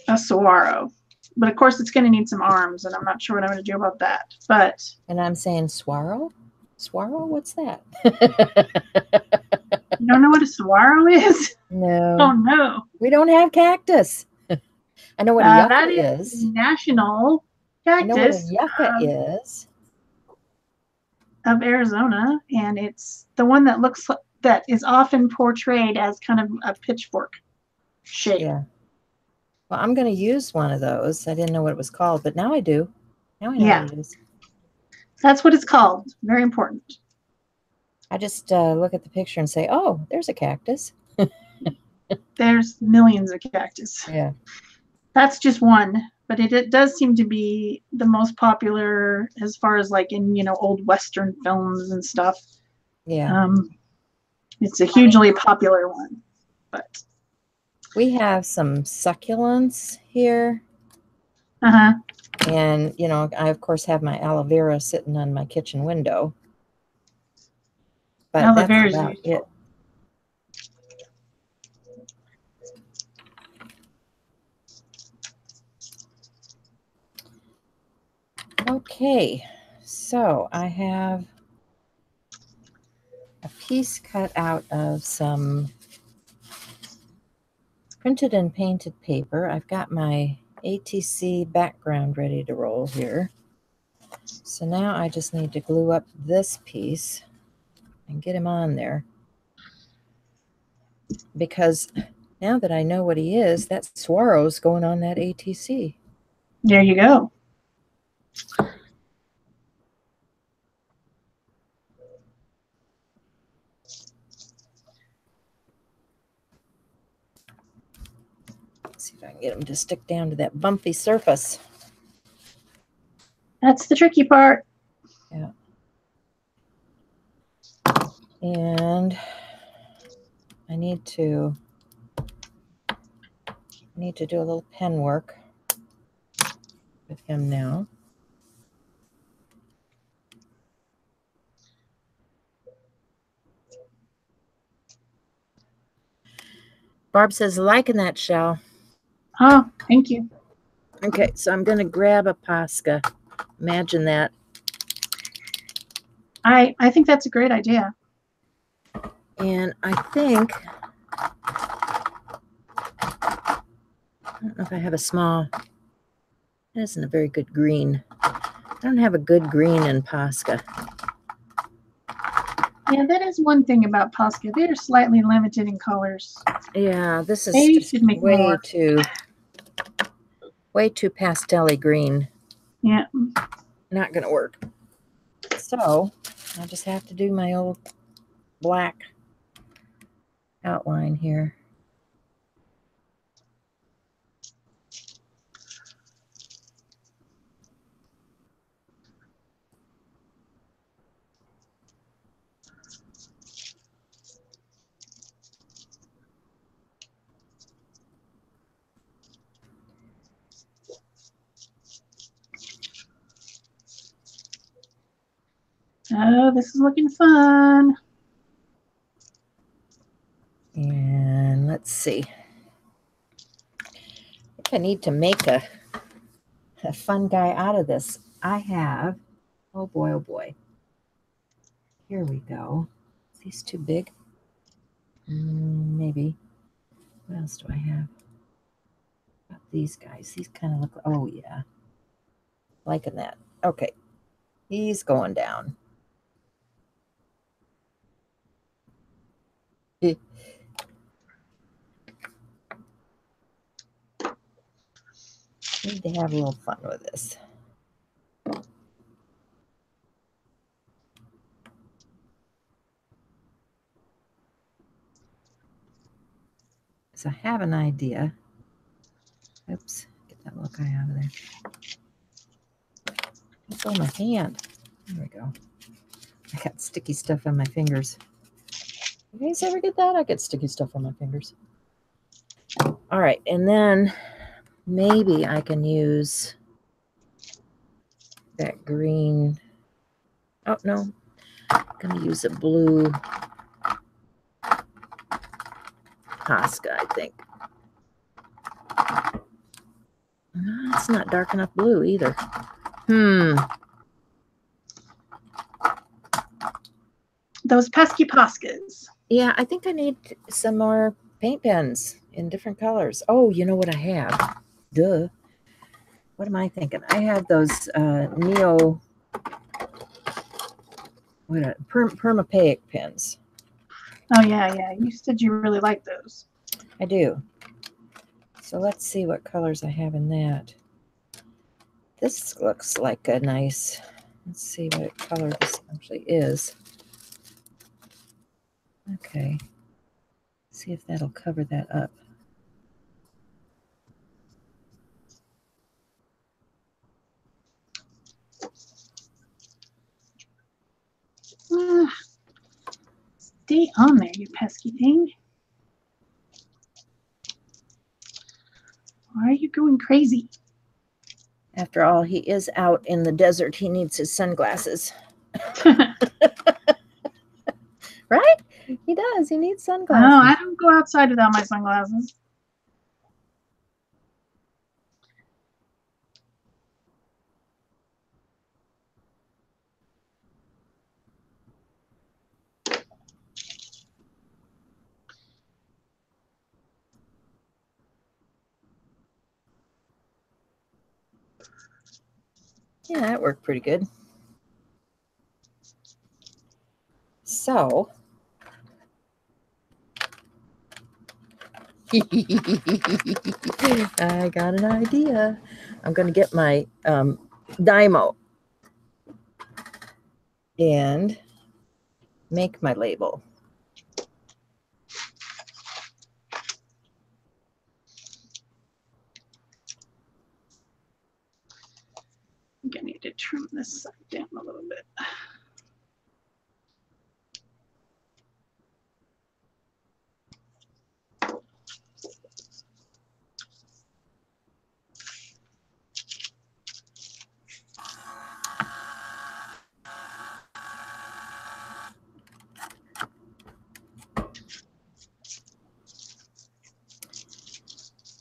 a saguaro. But of course, it's going to need some arms, and I'm not sure what I'm going to do about that. But and I'm saying swirl? Swirl? What's that? You don't know what a saguaro is? No. Oh, no. We don't have cactus. I know what a yucca that is. National cactus. I know what a yucca is. Of Arizona, and it's the one that that is often portrayed as kind of a pitchfork shape. Yeah. Well, I'm going to use one of those. I didn't know what it was called, but now I do. Now I know what it is. That's what it's called. Very important. I just look at the picture and say, oh, there's a cactus. There's millions of cactus. Yeah. That's just one, but it does seem to be the most popular as far as like in, old Western films and stuff. Yeah. It's a hugely popular one, but. We have some succulents here. Uh-huh. And, I, of course, have my aloe vera sitting on my kitchen window. But that's about it. Okay, so I have a piece cut out of some printed and painted paper. I've got my ATC background ready to roll here. So now I just need to glue up this piece and get him on there. Because Now that I know what he is, that Swaro's going on that ATC. There you go. See if I can get him to stick down to that bumpy surface. That's the tricky part. Yeah. And I need to do a little pen work with him now. Barb says, liking that shell. Oh, thank you. Okay, so I'm going to grab a Posca. Imagine that. I think that's a great idea. And I think, I don't know if I have a small, that isn't a very good green. I don't have a good green in Posca. Yeah, that is one thing about Posca. They're slightly limited in colors. Yeah, this is They just should make more. way too pastel-y green. Yeah. Not going to work. So I just have to do my old black outline here. Oh, this is looking fun. And let's see. If I need to make a fun guy out of this, I have, oh boy, oh boy. Here we go. Is these too big? Maybe. What else do I have? Got these guys. These kind of look, oh yeah. Liking that. Okay. He's going down. Need to have a little fun with this. So I have an idea. Oops, get that little guy out of there. It's on my hand. There we go. I got sticky stuff on my fingers. You guys ever get that? I get sticky stuff on my fingers. All right, and then maybe I can use that green. Oh, no. I'm going to use a blue Posca, I think. It's not dark enough blue either. Those pesky Poscas. Yeah, I think I need some more paint pens in different colors. Oh, you know what I have? Duh. What am I thinking? I have those Neo Permapaque pens. Oh, yeah. You said you really like those. I do. So let's see what colors I have in that. This looks like a nice, let's see what color this actually is. Okay. See if that'll cover that up. Stay on there, you pesky thing. Why are you going crazy? After all, he is out in the desert. He needs his sunglasses. Right? He does. He needs sunglasses. Oh, I don't go outside without my sunglasses. Yeah, that worked pretty good. So I got an idea. I'm going to get my Dymo and make my label. I think I need to trim this side down a little bit.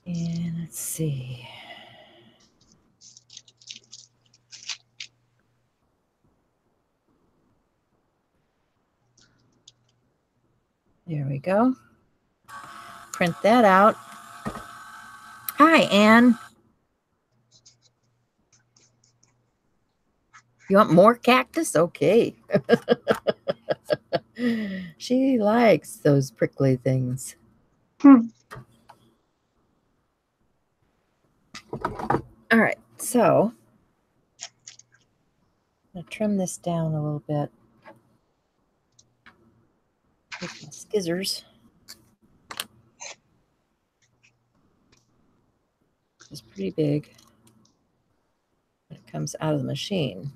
And let's see. There we go. Print that out. Hi, Anne. You want more cactus? Okay. She likes those prickly things. All right, so I'm going to trim this down a little bit with my scissors. It's pretty big when it comes out of the machine.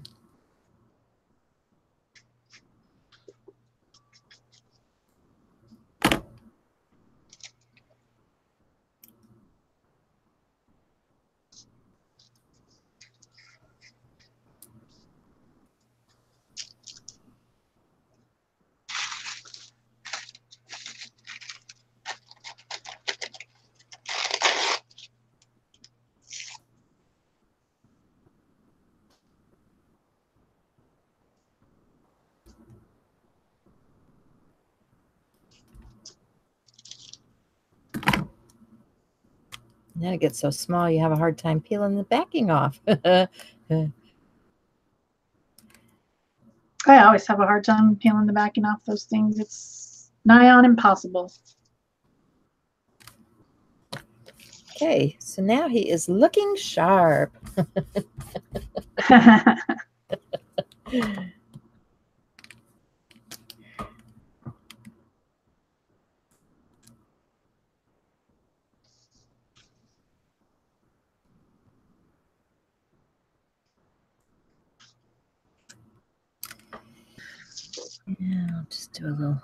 And then it gets so small you have a hard time peeling the backing off. I always have a hard time peeling the backing off those things. It's nigh on impossible. Okay, so now he is looking sharp. Yeah, I'll just do a little.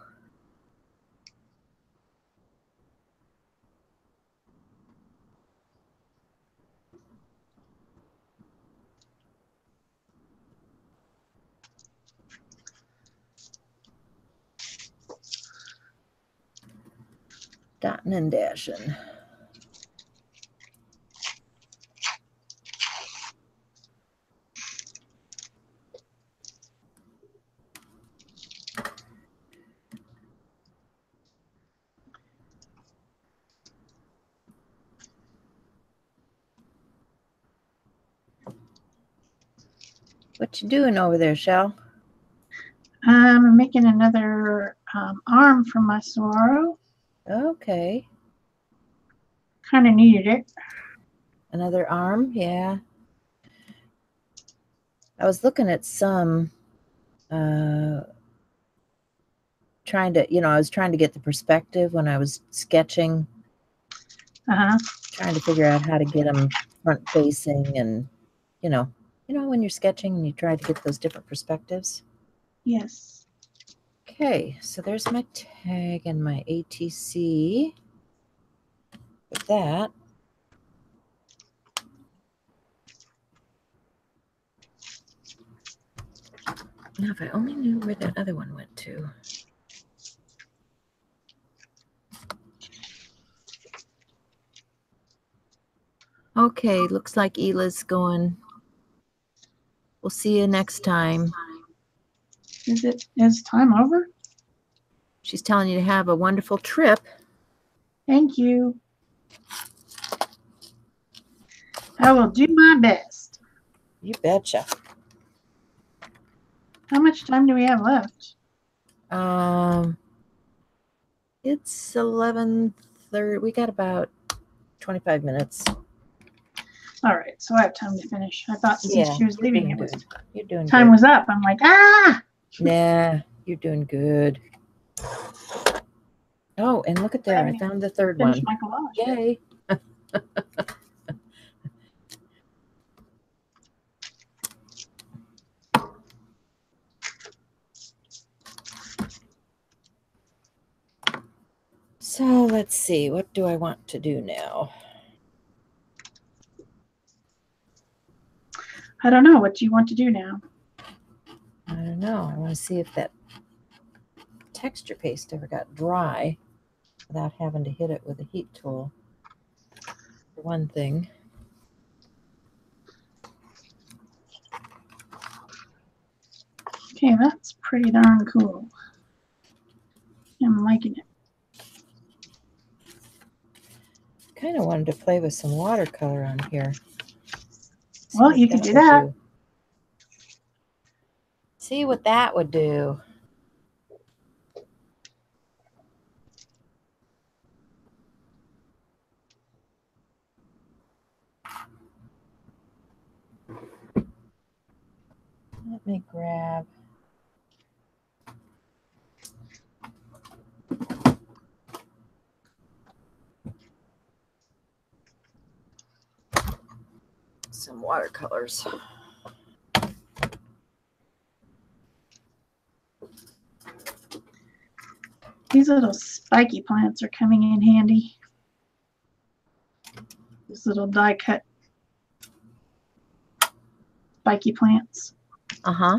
Dotting and dashing. What you doing over there, Shell? I'm making another arm for my saguaro. Okay. Kind of needed it. Another arm, yeah. I was looking at some, trying to, I was trying to get the perspective when I was sketching. Trying to figure out how to get them front facing and, when you're sketching and you try to get those different perspectives. Yes. Okay, so there's my tag and my ATC. With that. Now, if I only knew where that other one went to. Okay, looks like Ela's going. We'll see you next time. Is time over? She's telling you to have a wonderful trip. Thank you. I will do my best. You betcha. How much time do we have left? It's 11:30. We got about 25 minutes. All right, so I have time to finish. I thought since she was leaving, it was you're doing time good. was up. I'm like, ah. Nah, you're doing good. Oh, and look at there. I found the third one. My collage. Yay. So let's see. What do I want to do now? I don't know. What do you want to do now? I don't know. I want to see if that texture paste ever got dry without having to hit it with a heat tool. For one thing. Okay, that's pretty darn cool. I'm liking it. Kind of wanted to play with some watercolor on here. Well, you could do that. See what that would do. Let me grab. Some watercolors. These little spiky plants are coming in handy. These little die cut spiky plants. Uh-huh.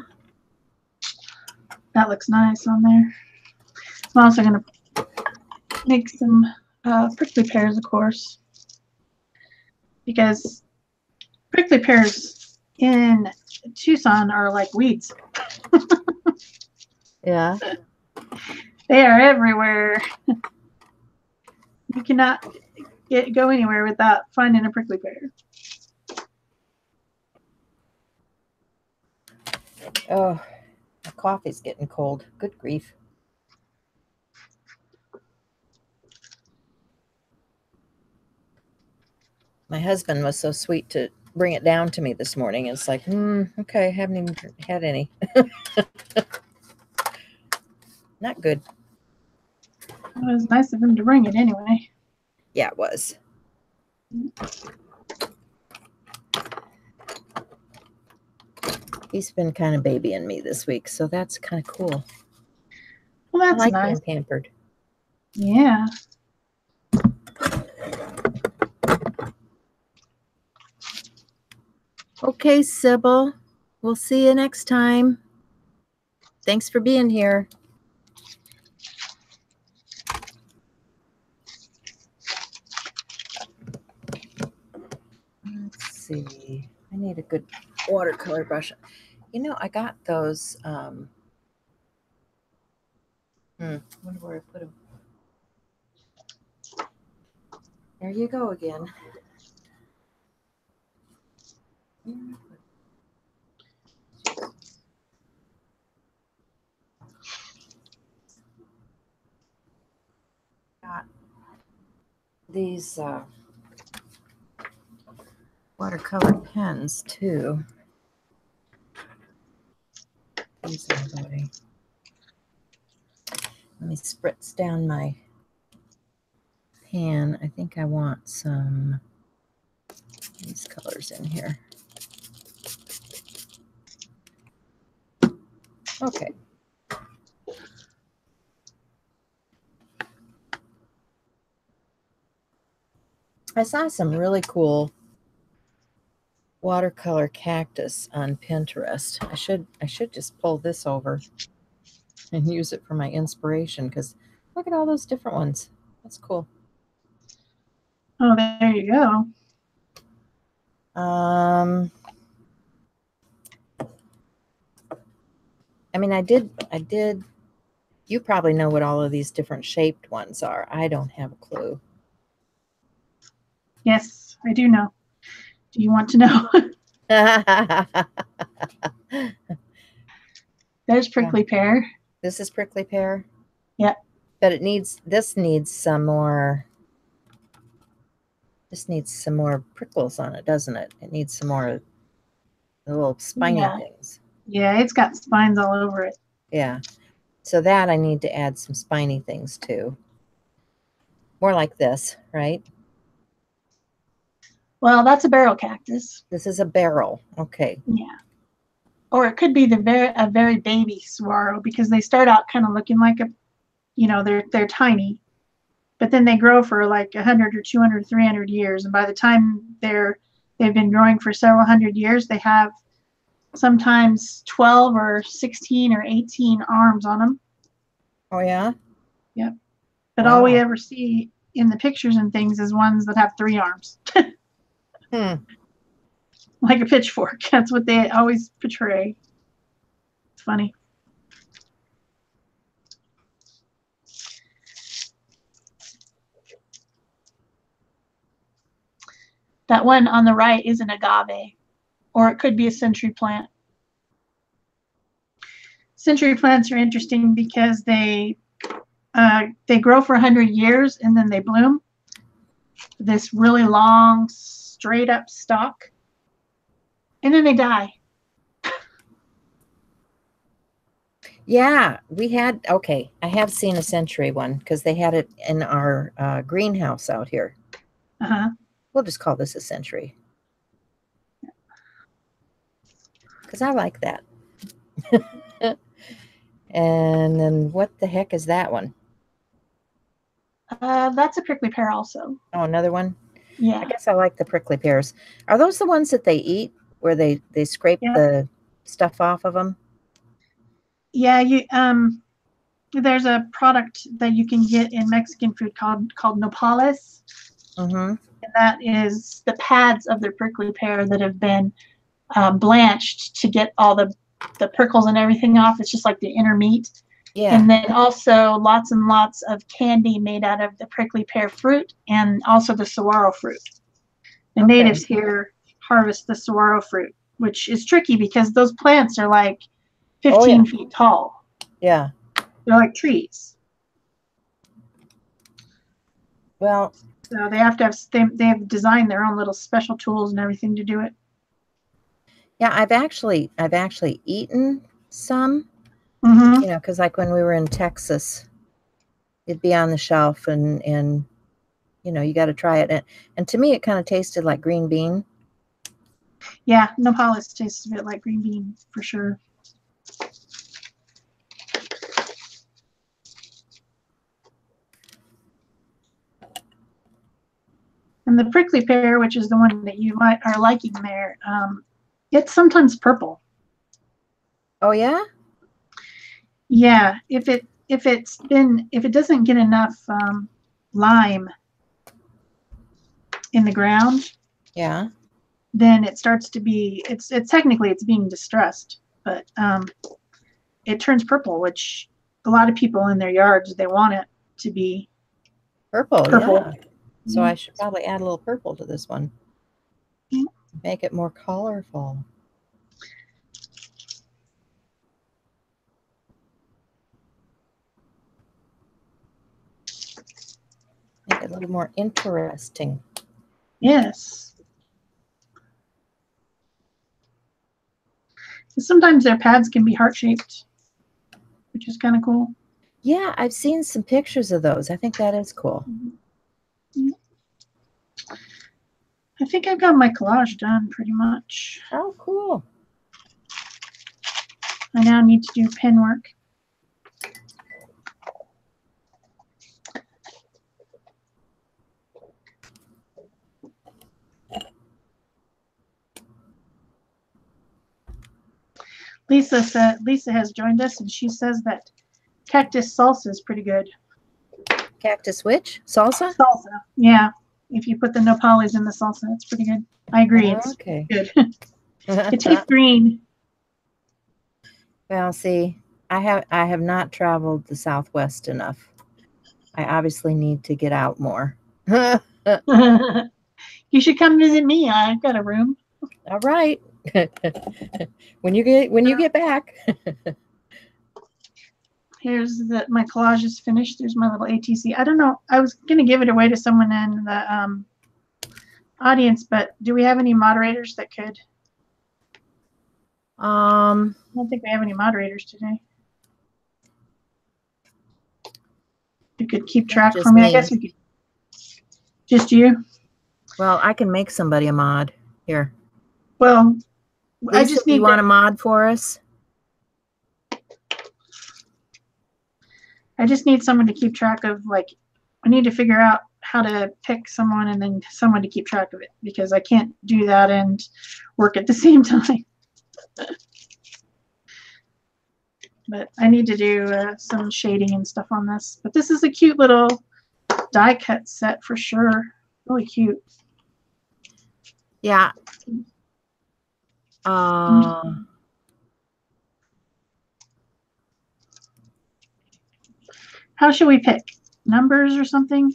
That looks nice on there. I'm also going to make some prickly pears, of course, because prickly pears in Tucson are like weeds. Yeah. They are everywhere. You cannot go anywhere without finding a prickly pear. Oh, my coffee's getting cold. Good grief. My husband was so sweet to bring it down to me this morning. It's like, okay, I haven't even had any. Not good. It was nice of him to bring it anyway. Yeah, it was. He's been kind of babying me this week, so that's kind of cool. Well, that's I like nice. being pampered. Yeah. Okay, Sybil. We'll see you next time. Thanks for being here. Let's see. I need a good watercolor brush. You know, I got those. I wonder where I put them. There you go again. Got these watercolor pens too. These are lovely. Let me spritz down my pan. I think I want some these colors in here. Okay. I saw some really cool watercolor cactus on Pinterest. I should just pull this over and use it for my inspiration, because look at all those different ones. That's cool. Oh, there you go. I mean, I did. You probably know what all of these different shaped ones are. I don't have a clue. Yes, I do know. Do you want to know? There's prickly pear. This is prickly pear? Yep. But this needs some more Just needs some more prickles on it, doesn't it? It needs some more little spiny things. Yeah, it's got spines all over it. Yeah. So that I need to add some spiny things to. More like this, right? Well, that's a barrel cactus. This is a barrel. Okay. Yeah. Or it could be a very baby saguaro, because they start out kind of looking like a, you know, they're tiny, but then they grow for like 100 or 200, 300 years. And by the time they've been growing for several hundred years, they have sometimes 12 or 16 or 18 arms on them. Oh, yeah? Yep. But wow. All we ever see in the pictures and things is ones that have 3 arms. Like a pitchfork. That's what they always portray. It's funny. That one on the right is an agave, or it could be a century plant. Century plants are interesting because they grow for 100 years and then they bloom. This really long, straight up stalk, and then they die. Yeah, okay, I have seen a century one because they had it in our greenhouse out here. We'll just call this a century because I like that. And then what the heck is that one? That's a prickly pear also. Oh, another one? Yeah. I guess I like the prickly pears. Are those the ones that they eat where they scrape the stuff off of them? Yeah, there's a product that you can get in Mexican food called nopales. And that is the pads of the prickly pear that have been blanched to get all the prickles and everything off. It's just like the inner meat. Yeah. And then also lots and lots of candy made out of the prickly pear fruit and also the saguaro fruit. The natives here harvest the saguaro fruit, which is tricky because those plants are like 15 feet tall. Yeah. They're like trees. Well, so they have designed their own little special tools and everything to do it. Yeah, I've actually eaten some, you know, because like when we were in Texas, it'd be on the shelf and you know, you got to try it. And to me, it kind of tasted like green bean. Yeah, nopales tastes a bit like green bean for sure. And the prickly pear, which is the one that you are liking there, it's sometimes purple. Oh yeah? Yeah, if it doesn't get enough lime in the ground, yeah, then it starts to be it's technically it's being distressed, but it turns purple, which a lot of people in their yards, they want it to be purple. Yeah. So I should probably add a little purple to this one. Make it more colorful. Make it a little more interesting. Yes. Sometimes their pads can be heart-shaped, which is kind of cool. Yeah, I've seen some pictures of those. I think that is cool. I think I've got my collage done pretty much. Oh, cool. I now need to do pen work. Lisa has joined us, and she says that cactus salsa is pretty good. Cactus which? Salsa? Salsa, yeah. If you put the nopales in the salsa, it's pretty good. I agree. It's good. It tastes green. Well, see, I have not traveled the Southwest enough. I obviously need to get out more. You should come visit me. I've got a room. All right. when you get back. Here's my collage is finished. There's my little ATC. I don't know. I was gonna give it away to someone in the audience, but do we have any moderators that could? I don't think we have any moderators today. You could keep track for me. I guess we could. Just you? Well, I can make somebody a mod. Here. Well, Lisa, I just need. You want a mod for us? I just need someone to keep track of, like, I need to figure out how to pick someone and then someone to keep track of it, because I can't do that and work at the same time. But I need to do some shading and stuff on this. But this is a cute little die cut set for sure. Really cute. Yeah. How should we pick? Numbers or something?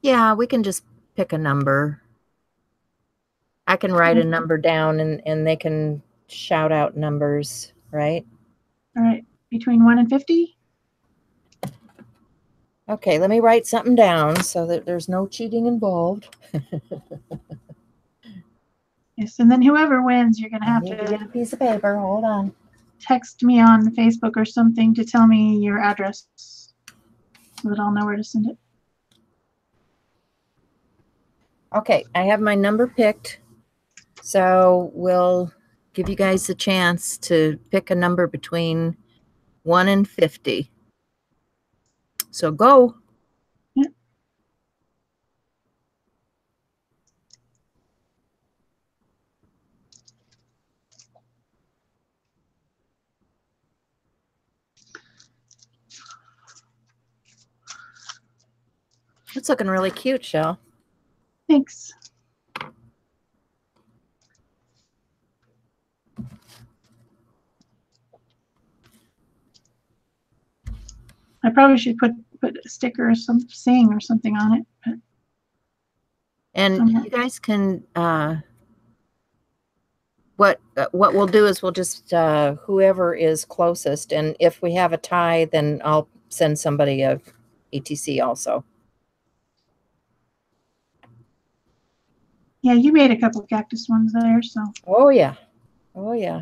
Yeah, we can just pick a number. I can write a number down and they can shout out numbers, right? All right. Between 1 and 50? Okay, let me write something down so that there's no cheating involved. Yes, and then whoever wins, you're going to have to get a piece of paper. Hold on. Text me on Facebook or something to tell me your address so that I'll know where to send it. Okay, I have my number picked. So we'll give you guys a chance to pick a number between 1 and 50. So go. Yeah. It's looking really cute, Shell. Thanks. I probably should put a sticker or some saying or something on it. But and you guys can what we'll do is we'll just whoever is closest, and if we have a tie, then I'll send somebody a ETC also. Yeah, you made a couple of cactus ones there, so. Oh yeah, oh yeah.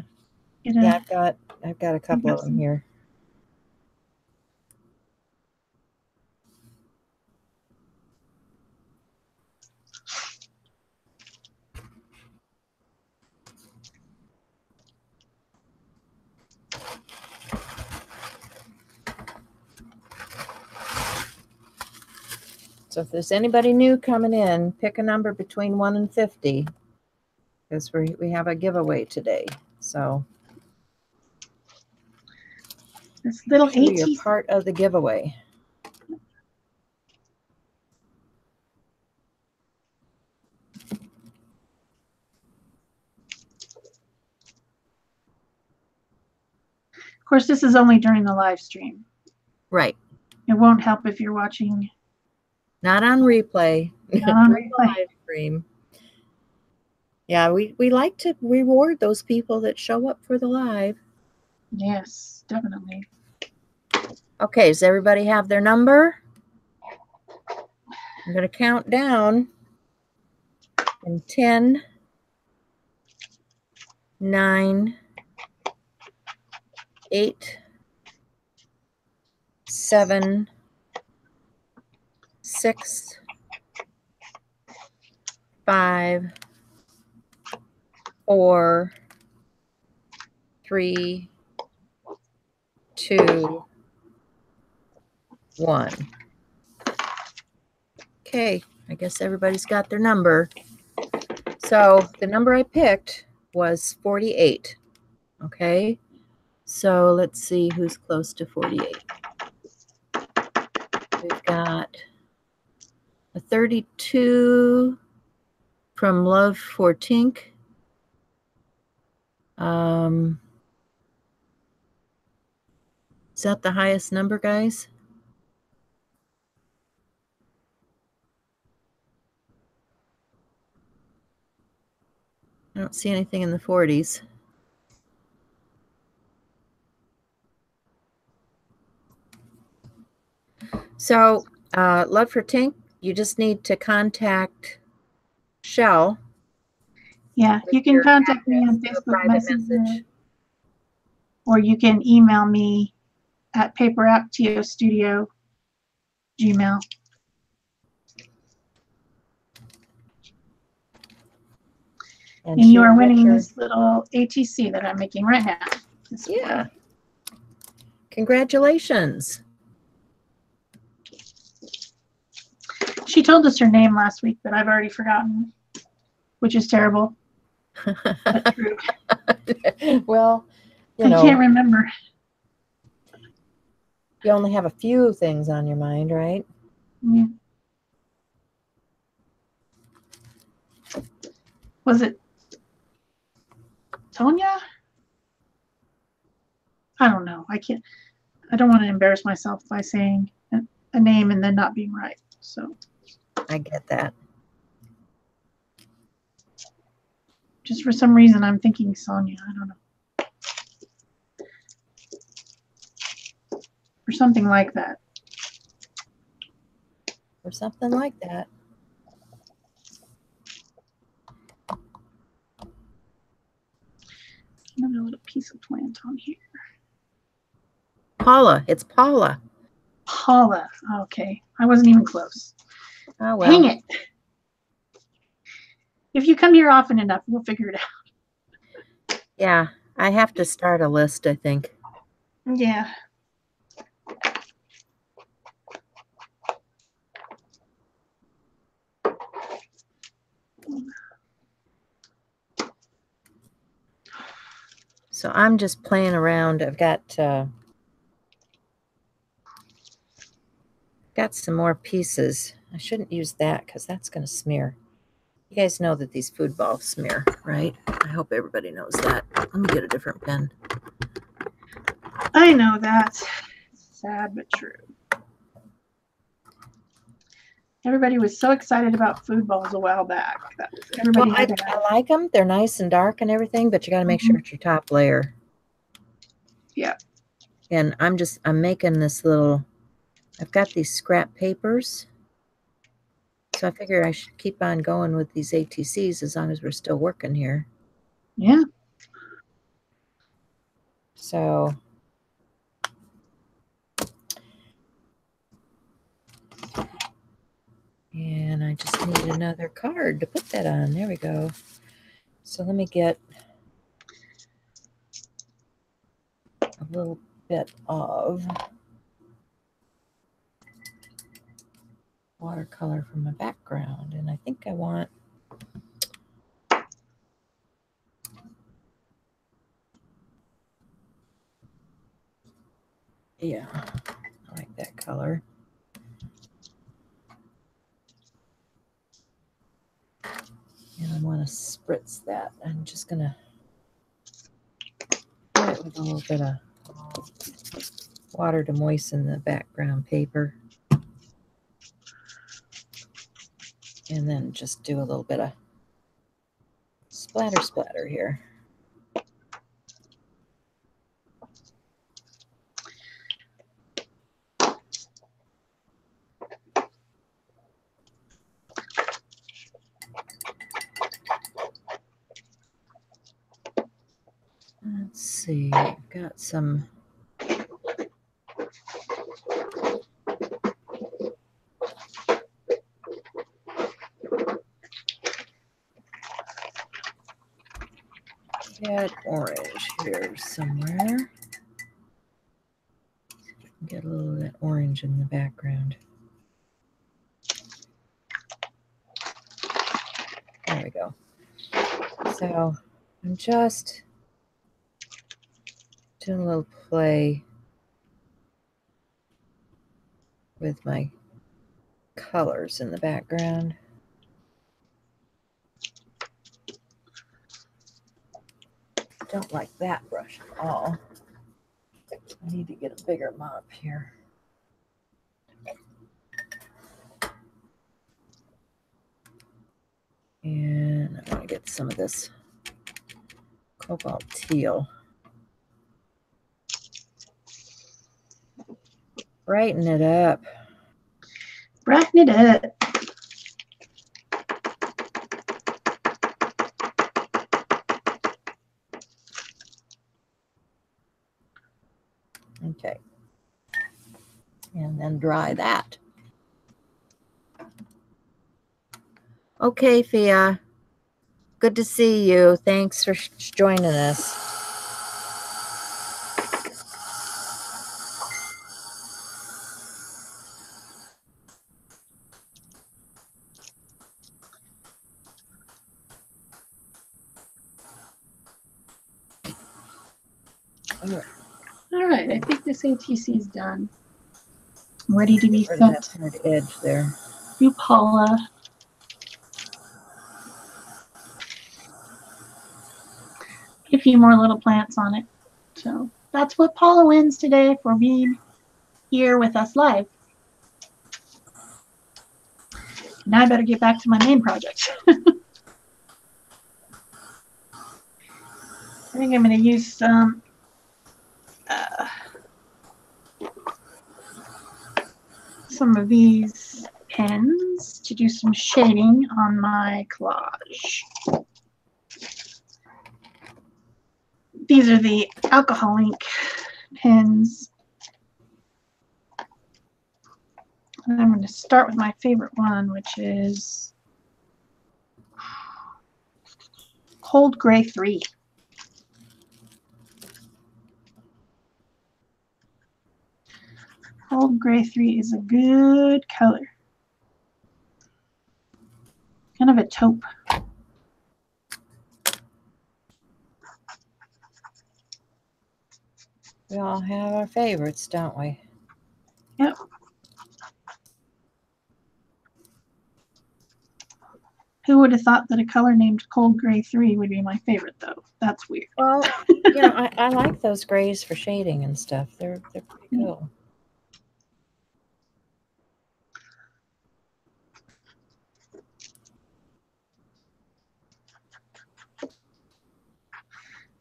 Yeah, I've got a couple of them here. So if there's anybody new coming in, pick a number between 1 and 50, because we have a giveaway today. So this little sure AT. you're part of the giveaway. Of course, this is only during the live stream. Right. It won't help if you're watching. Not on replay. Not on replay. Live stream. Yeah, we like to reward those people that show up for the live. Yes, definitely. Okay, does everybody have their number? I'm going to count down in 10, 9, 8, 7, 6, 5, 4, 3, 2, 1. Okay, I guess everybody's got their number. So the number I picked was 48. Okay, so let's see who's close to 48. We've got a 32 from Love for Tink. Is that the highest number, guys? I don't see anything in the 40s. So, Love for Tink, you just need to contact Shell. Yeah, you can contact me on Facebook Messenger, or you can email me at paperaptostudio Gmail. And you are winning this little ATC that I'm making right now. Yeah. Congratulations. She told us her name last week, but I've already forgotten, which is terrible. But true. Well, I can't remember. You only have a few things on your mind, right? Yeah. Was it Tonya? I don't know. I don't want to embarrass myself by saying a name and then not being right. So I get that. Just for some reason, I'm thinking Sonia. I don't know. Or something like that. Or something like that. Another little piece of plant on here. Paula. It's Paula. Paula. Okay. I wasn't even close. Oh, well. Dang it. If you come here often enough, we'll figure it out. Yeah. I have to start a list, I think. Yeah. So I'm just playing around. I've got some more pieces. I shouldn't use that because that's going to smear. You guys know that these food balls smear, right? I hope everybody knows that. Let me get a different pen. I know that. Sad but true. Everybody was so excited about food balls a while back. Well, I like them. They're nice and dark and everything, but you got to make sure it's your top layer. Yeah. And I'm making this little, I've got these scrap papers. So I figure I should keep on going with these ATCs as long as we're still working here. Yeah. So and I just need another card to put that on. There we go. So let me get a little bit of watercolor from my background. And I think I want yeah, I like that color. And I want to spritz that. I'm just going to do it with a little bit of water to moisten the background paper. And then just do a little bit of splatter here. Let's see, I've got some orange here somewhere. Get a little of that orange in the background. There we go. So I'm just doing a little play with my colors in the background. Don't like that brush at all. I need to get a bigger mop here. And I want to get some of this cobalt teal. Brighten it up. Brighten it up. Okay. And then dry that. Okay, Fia. Good to see you. Thanks for joining us. All right, I think this ATC is done. Ready to be Where's sent that hard edge there? to Paula. A few more little plants on it. So that's what Paula wins today for being here with us live. Now I better get back to my main project. I think I'm going to use some of these pens to do some shading on my collage. These are the alcohol ink pens. And I'm going to start with my favorite one, which is Cold Gray 3. Cold Gray 3 is a good color. Kind of a taupe. We all have our favorites, don't we? Yep. Who would have thought that a color named Cold Gray 3 would be my favorite, though? That's weird. Well, you know, I like those grays for shading and stuff. They're pretty cool.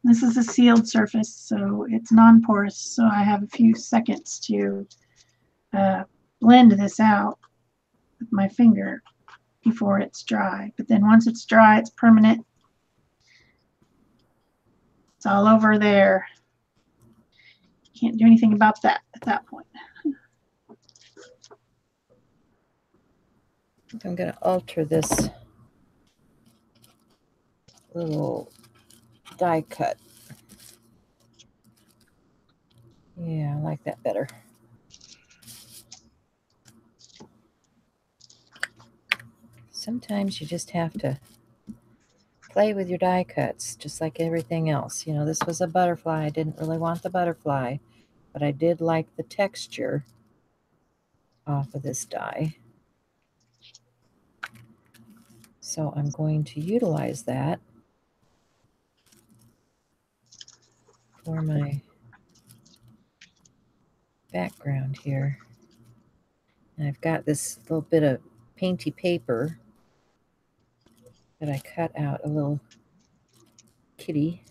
This is a sealed surface, so it's non-porous, so I have a few seconds to blend this out with my finger before it's dry. But then once it's dry, it's permanent. It's all over there. Can't do anything about that at that point. I'm going to alter this little die cut. Yeah, I like that better. Sometimes you just have to play with your die cuts, just like everything else. You know, this was a butterfly. I didn't really want the butterfly, but I did like the texture off of this die. So I'm going to utilize that for my background here. And I've got this little bit of painty paper that I cut out a little kitty.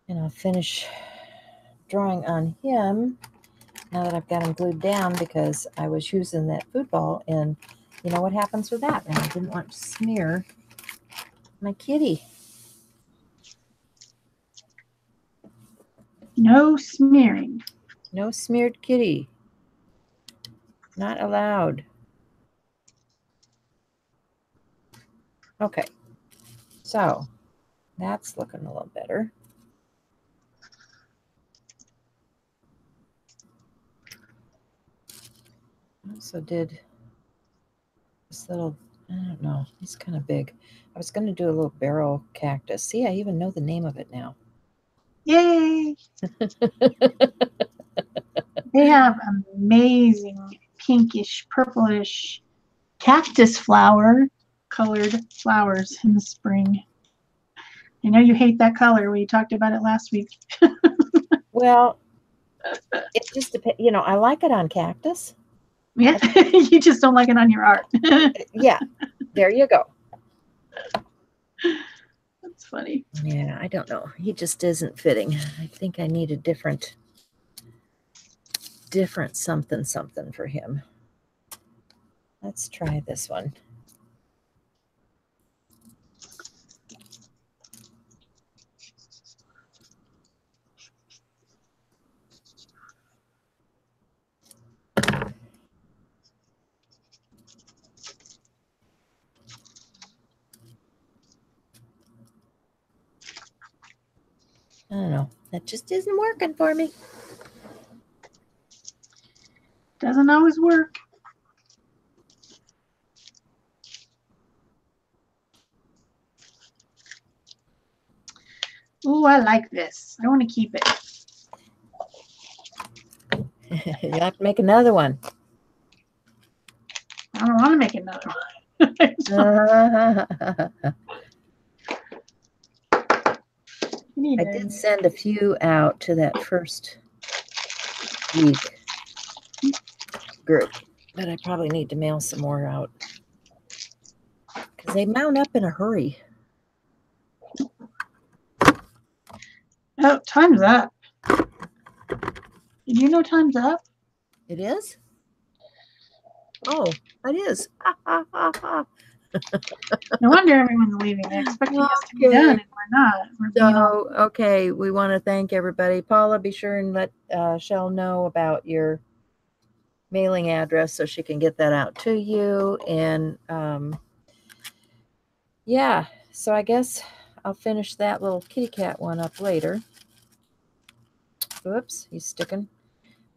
And I'll finish drawing on him now that I've got him glued down, because I was using that food ball, and you know what happens with that, and I didn't want to smear my kitty. No smearing. No smeared kitty. Not allowed. Okay, so that's looking a little better. I also did this little, I don't know, he's kind of big. I was going to do a little barrel cactus. See, I even know the name of it now. Yay! They have amazing pinkish, purplish cactus flower colored flowers in the spring. I know you hate that color. We talked about it last week. Well, it just depends. You know, I like it on cactus. Yeah, you just don't like it on your art. Yeah, there you go. That's funny. Yeah, I don't know. He just isn't fitting. I think I need a different something for him. Let's try this one. I don't know. That just isn't working for me. Doesn't always work. Ooh, I like this. I want to keep it. You have to make another one. I don't want to make another one. I did send a few out to that first week group, but I probably need to mail some more out because they mount up in a hurry. Oh, time's up. Did you know time's up? It is? Oh, it is. No wonder everyone's leaving. They're expecting us to be done, and we're not. We're being all... Okay, we want to thank everybody. Paula, be sure and let Shell know about your mailing address so she can get that out to you. And yeah, so I guess I'll finish that little kitty cat one up later. Oops, he's sticking.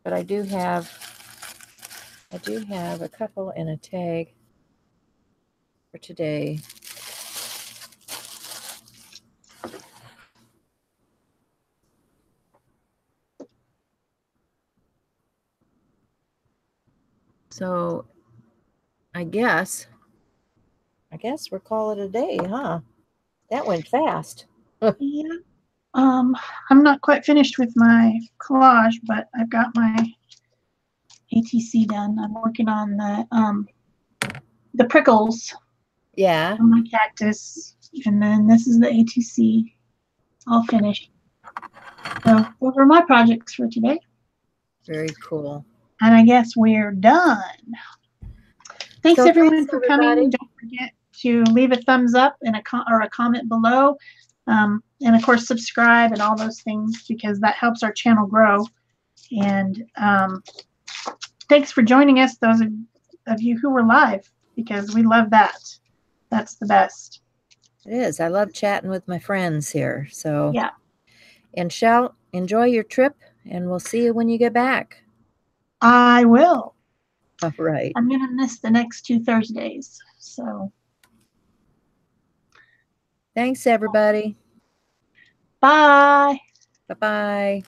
But I do have a couple in a tag for today. So I guess we'll call it a day, huh? That went fast. Yeah. I'm not quite finished with my collage, but I've got my ATC done. I'm working on the prickles. Yeah. On my cactus, and then this is the ATC, all finished. So those are my projects for today. Very cool. And I guess we're done. Thanks everyone for coming. Don't forget to leave a thumbs up and a comment below. And of course, subscribe and all those things because that helps our channel grow. And thanks for joining us, those of you who were live, because we love that. That's the best. It is. I love chatting with my friends here. So yeah. And Shell, enjoy your trip, and we'll see you when you get back. I will. All right. I'm going to miss the next 2 Thursdays. So. Thanks, everybody. Bye. Bye-bye.